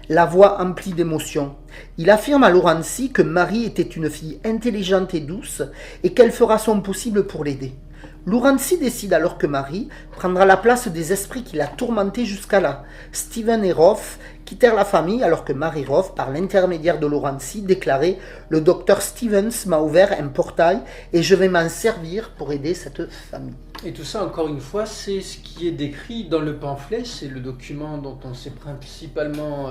La voix emplie d'émotion. Il affirme à Lurancy que Marie était une fille intelligente et douce et qu'elle fera son possible pour l'aider. Lurancy décide alors que Marie prendra la place des esprits qui la tourmentaient jusqu'à là. Steven et Roth quittèrent la famille alors que Mary Roth, par l'intermédiaire de Lurancy, déclarait « Le docteur Stevens m'a ouvert un portail et je vais m'en servir pour aider cette famille. » Et tout ça, encore une fois, c'est ce qui est décrit dans le pamphlet, c'est le document dont on s'est principalement,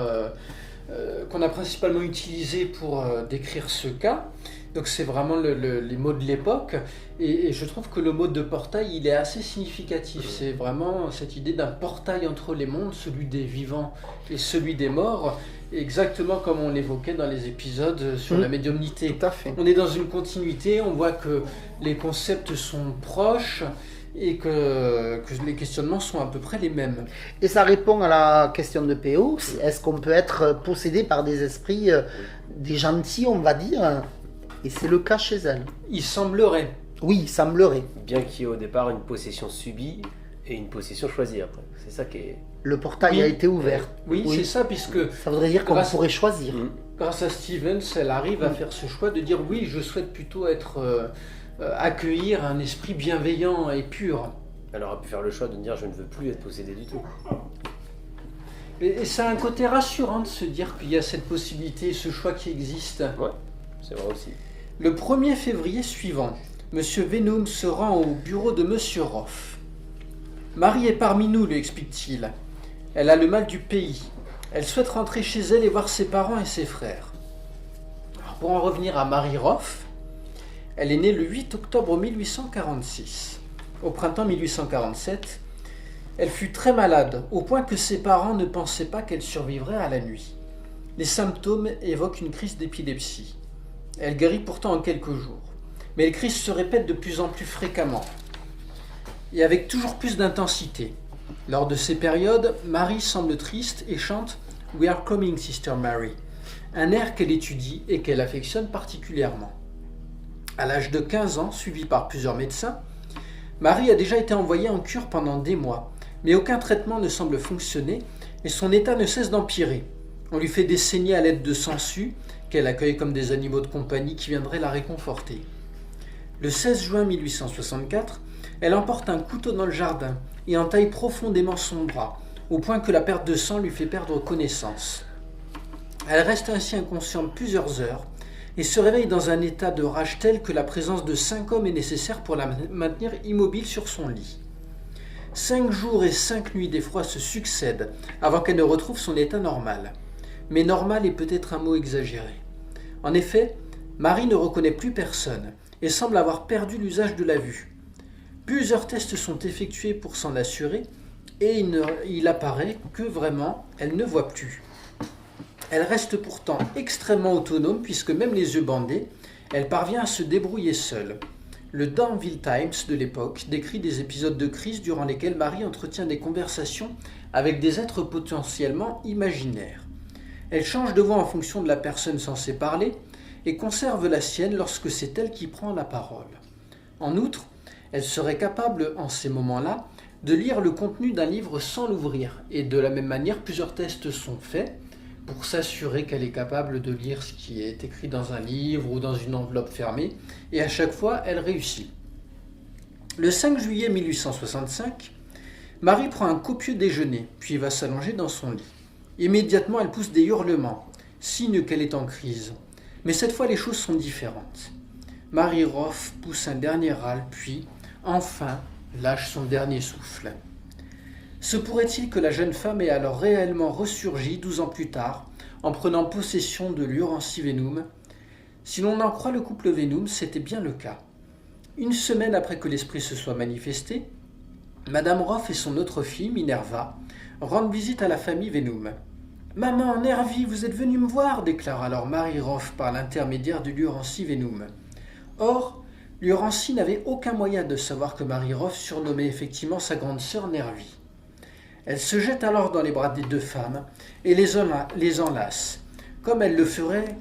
qu'on a principalement utilisé pour décrire ce cas. Donc c'est vraiment les mots de l'époque, et je trouve que le mot de portail, il est assez significatif. C'est vraiment cette idée d'un portail entre les mondes, celui des vivants et celui des morts, exactement comme on l'évoquait dans les épisodes sur la médiumnité. Tout à fait. On est dans une continuité, on voit que les concepts sont proches, et que les questionnements sont à peu près les mêmes. Et ça répond à la question de PO, est-ce qu'on peut être possédé par des esprits, des gentils, on va dire? Et c'est le cas chez elle. Il semblerait. Oui, il semblerait. Bien qu'il y ait au départ une possession subie et une possession choisie après. C'est ça qui est... Le portail a été ouvert. Oui, c'est ça, puisque... Ça voudrait dire qu'on pourrait choisir. Grâce à Stevens, elle arrive à faire ce choix de dire oui, je souhaite plutôt être... accueillir un esprit bienveillant et pur. Elle aurait pu faire le choix de dire je ne veux plus être possédée du tout. Et ça a un côté rassurant de se dire qu'il y a cette possibilité, ce choix qui existe. Ouais, c'est vrai aussi. Le 1er février suivant, M. Venom se rend au bureau de M. Roth. Marie est parmi nous, lui explique-t-il. Elle a le mal du pays. Elle souhaite rentrer chez elle et voir ses parents et ses frères. Alors, pour en revenir à Mary Roth, elle est née le 8 octobre 1846. Au printemps 1847, elle fut très malade, au point que ses parents ne pensaient pas qu'elle survivrait à la nuit. Les symptômes évoquent une crise d'épilepsie. Elle guérit pourtant en quelques jours. Mais les crises se répètent de plus en plus fréquemment, et avec toujours plus d'intensité. Lors de ces périodes, Marie semble triste et chante « We are coming, Sister Mary », un air qu'elle étudie et qu'elle affectionne particulièrement. À l'âge de 15 ans, suivie par plusieurs médecins, Marie a déjà été envoyée en cure pendant des mois, mais aucun traitement ne semble fonctionner et son état ne cesse d'empirer. On lui fait des saignées à l'aide de sangsues, qu'elle accueille comme des animaux de compagnie qui viendraient la réconforter. Le 16 juin 1864, elle emporte un couteau dans le jardin et entaille profondément son bras, au point que la perte de sang lui fait perdre connaissance. Elle reste ainsi inconsciente plusieurs heures et se réveille dans un état de rage tel que la présence de 5 hommes est nécessaire pour la maintenir immobile sur son lit. 5 jours et 5 nuits d'effroi se succèdent avant qu'elle ne retrouve son état normal. Mais normal est peut-être un mot exagéré. En effet, Marie ne reconnaît plus personne et semble avoir perdu l'usage de la vue. Plusieurs tests sont effectués pour s'en assurer et il apparaît que vraiment elle ne voit plus. Elle reste pourtant extrêmement autonome puisque même les yeux bandés, elle parvient à se débrouiller seule. Le Danville Times de l'époque décrit des épisodes de crise durant lesquels Marie entretient des conversations avec des êtres potentiellement imaginaires. Elle change de voix en fonction de la personne censée parler et conserve la sienne lorsque c'est elle qui prend la parole. En outre, elle serait capable, en ces moments-là, de lire le contenu d'un livre sans l'ouvrir. Et de la même manière, plusieurs tests sont faits pour s'assurer qu'elle est capable de lire ce qui est écrit dans un livre ou dans une enveloppe fermée. Et à chaque fois, elle réussit. Le 5 juillet 1865, Marie prend un copieux déjeuner, puis va s'allonger dans son lit. Immédiatement, elle pousse des hurlements, signe qu'elle est en crise. Mais cette fois, les choses sont différentes. Marie Roff pousse un dernier râle, puis, enfin, lâche son dernier souffle. Se pourrait-il que la jeune femme ait alors réellement ressurgi 12 ans plus tard, en prenant possession de l'Urancy Venum? Si l'on en croit le couple Venum, c'était bien le cas. Une semaine après que l'esprit se soit manifesté, Madame Roff et son autre fille, Minerva, rendent visite à la famille Venum. « Maman, Nervi, vous êtes venue me voir » déclare alors Marie Roff par l'intermédiaire de l'Urancy Venum. Or, l'Urancy n'avait aucun moyen de savoir que Marie Roff surnommait effectivement sa grande sœur Nervi. Elle se jette alors dans les bras des deux femmes et les enlace, comme le ferait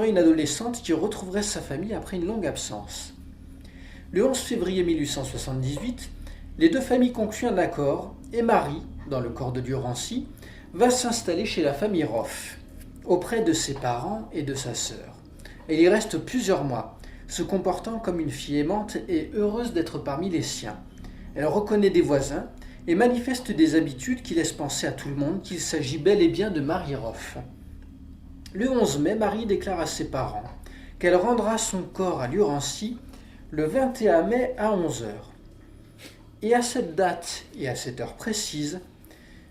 une adolescente qui retrouverait sa famille après une longue absence. Le 11 février 1878, les deux familles concluent un accord et Marie, dans le corps de l'Urancy, va s'installer chez la famille Roff, auprès de ses parents et de sa sœur. Elle y reste plusieurs mois, se comportant comme une fille aimante et heureuse d'être parmi les siens. Elle reconnaît des voisins et manifeste des habitudes qui laissent penser à tout le monde qu'il s'agit bel et bien de Marie Roff. Le 11 mai, Marie déclare à ses parents qu'elle rendra son corps à l'Urancy le 21 mai à 11h. Et à cette date et à cette heure précise,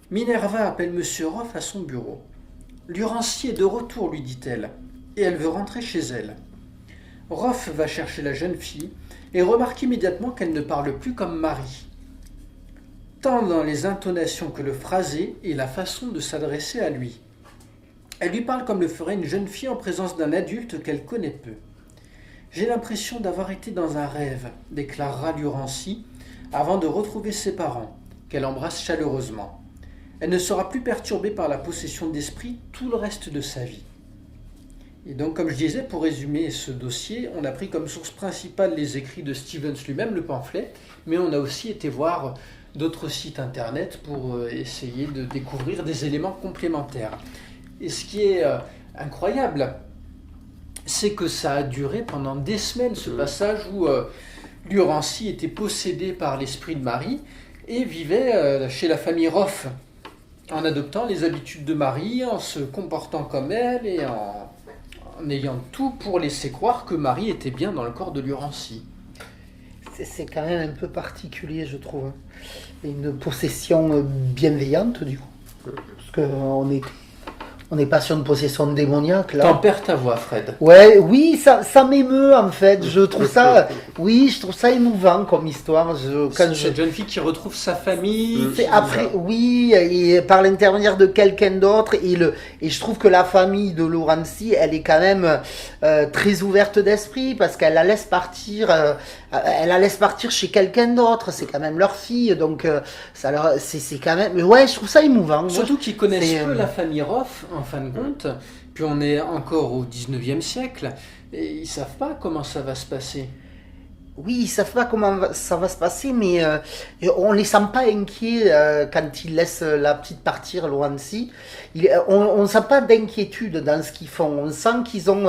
Minerva appelle M. Roff à son bureau. « L'Urancy est de retour, lui dit-elle, et elle veut rentrer chez elle. » Roff va chercher la jeune fille et remarque immédiatement qu'elle ne parle plus comme Marie, tant dans les intonations que le phrasé et la façon de s'adresser à lui. Elle lui parle comme le ferait une jeune fille en présence d'un adulte qu'elle connaît peu. « J'ai l'impression d'avoir été dans un rêve », déclarera l'Urancy, avant de retrouver ses parents, qu'elle embrasse chaleureusement. Elle ne sera plus perturbée par la possession d'esprit tout le reste de sa vie. Et donc, comme je disais, pour résumer ce dossier, on a pris comme source principale les écrits de Stevens lui-même, le pamphlet, mais on a aussi été voir d'autres sites internet pour essayer de découvrir des éléments complémentaires. Et ce qui est incroyable, c'est que ça a duré pendant des semaines, ce passage où l'Urancy était possédée par l'esprit de Marie et vivait chez la famille Roff, en adoptant les habitudes de Marie, en se comportant comme elle et en ayant tout pour laisser croire que Marie était bien dans le corps de l'Urancy. C'est quand même un peu particulier, je trouve. Une possession bienveillante, du coup. Parce qu'on n'est pas sur une possession démoniaque, là. T'en perds ta voix, Fred. Ouais, oui, ça m'émeut, en fait. Je trouve ça émouvant comme histoire. Cette jeune fille qui retrouve sa famille. Oui, et par l'intermédiaire de quelqu'un d'autre. Et je trouve que la famille de L'Urancy, elle est quand même très ouverte d'esprit, parce qu'elle la laisse partir. Elle la laisse partir chez quelqu'un d'autre. C'est quand même leur fille, donc c'est quand même. Ouais, je trouve ça émouvant. Surtout qu'ils connaissent peu la famille Roff, en fin de compte. Puis on est encore au 19e siècle et ils savent pas comment ça va se passer. Oui, ils savent pas comment ça va se passer, mais on les sent pas inquiets quand ils laissent la petite partir, Luansi. On sent pas d'inquiétude dans ce qu'ils font. On sent qu'ils ont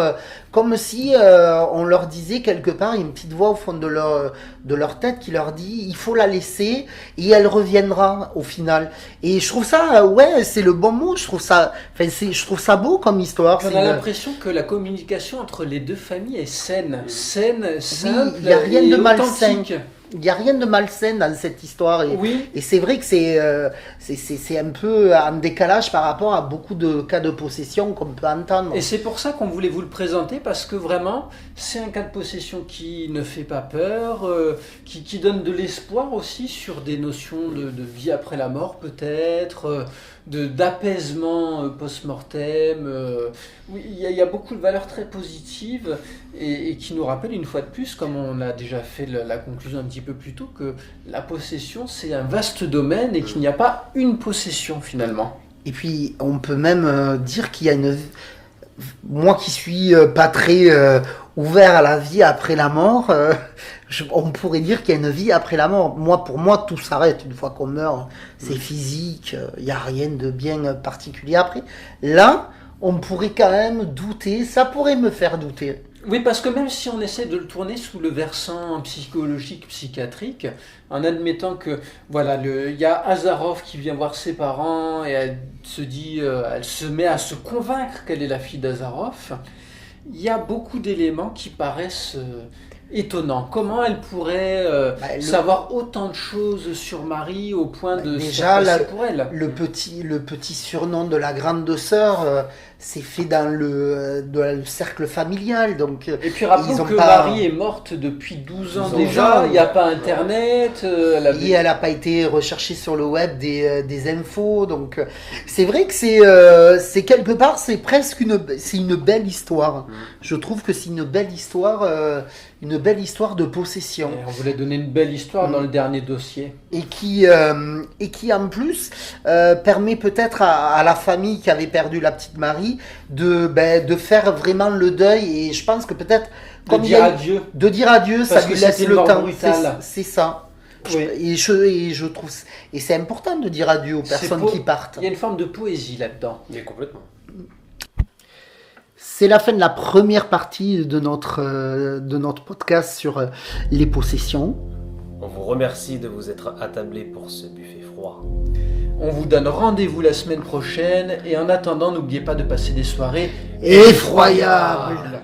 comme si on leur disait quelque part, il y a une petite voix au fond de leur tête qui leur dit il faut la laisser et elle reviendra au final. Et je trouve ça, ouais, c'est le bon mot. Je trouve ça beau comme histoire. On a l'impression que la communication entre les deux familles est saine, simple. Il n'y a rien de malsain. Authentique. Il n'y a rien de malsain dans cette histoire. Oui. Et c'est vrai que c'est un peu en décalage par rapport à beaucoup de cas de possession qu'on peut entendre. Et c'est pour ça qu'on voulait vous le présenter, parce que vraiment, c'est un cas de possession qui ne fait pas peur, qui donne de l'espoir aussi sur des notions de vie après la mort peut-être, d'apaisement post-mortem. Oui, il y a beaucoup de valeurs très positives et qui nous rappellent une fois de plus, comme on a déjà fait la conclusion un petit peu plus tôt, que la possession c'est un vaste domaine et qu'il n'y a pas une possession finalement. Et puis on peut même dire qu'il y a moi qui suis pas très ouvert à la vie après la mort, on pourrait dire qu'il y a une vie après la mort. Pour moi, tout s'arrête une fois qu'on meurt. C'est physique, il n'y a rien de bien particulier après. Là, on pourrait quand même douter, ça pourrait me faire douter. Oui, parce que même si on essaie de le tourner sous le versant psychologique, psychiatrique, en admettant que voilà, il y a Azarov qui vient voir ses parents et elle se met à se convaincre qu'elle est la fille d'Azarov, il y a beaucoup d'éléments qui paraissent étonnants. Comment elle pourrait savoir autant de choses sur Marie au point de se passer pour elle? Le petit surnom de la grande sœur, c'est fait dans le cercle familial. Donc, et puis rappelons que Marie est morte depuis 12 ans déjà, il n'y a pas Internet. Elle n'a pas été recherchée sur le web des infos. Donc c'est vrai que c'est quelque part, c'est presque une belle histoire. Je trouve que c'est une belle histoire de possession. Et on voulait donner une belle histoire dans le dernier dossier. Et qui en plus permet peut-être à la famille qui avait perdu la petite Marie de faire vraiment le deuil. Et je pense que peut-être de dire adieu, ça lui laisse le temps. Brutal. C'est ça. Oui. Et je trouve, et c'est important de dire adieu aux personnes qui partent. Il y a une forme de poésie là-dedans. Mais complètement. C'est la fin de la première partie de notre podcast sur les possessions. On vous remercie de vous être attablés pour ce buffet froid. On vous donne rendez-vous la semaine prochaine et en attendant, n'oubliez pas de passer des soirées effroyables.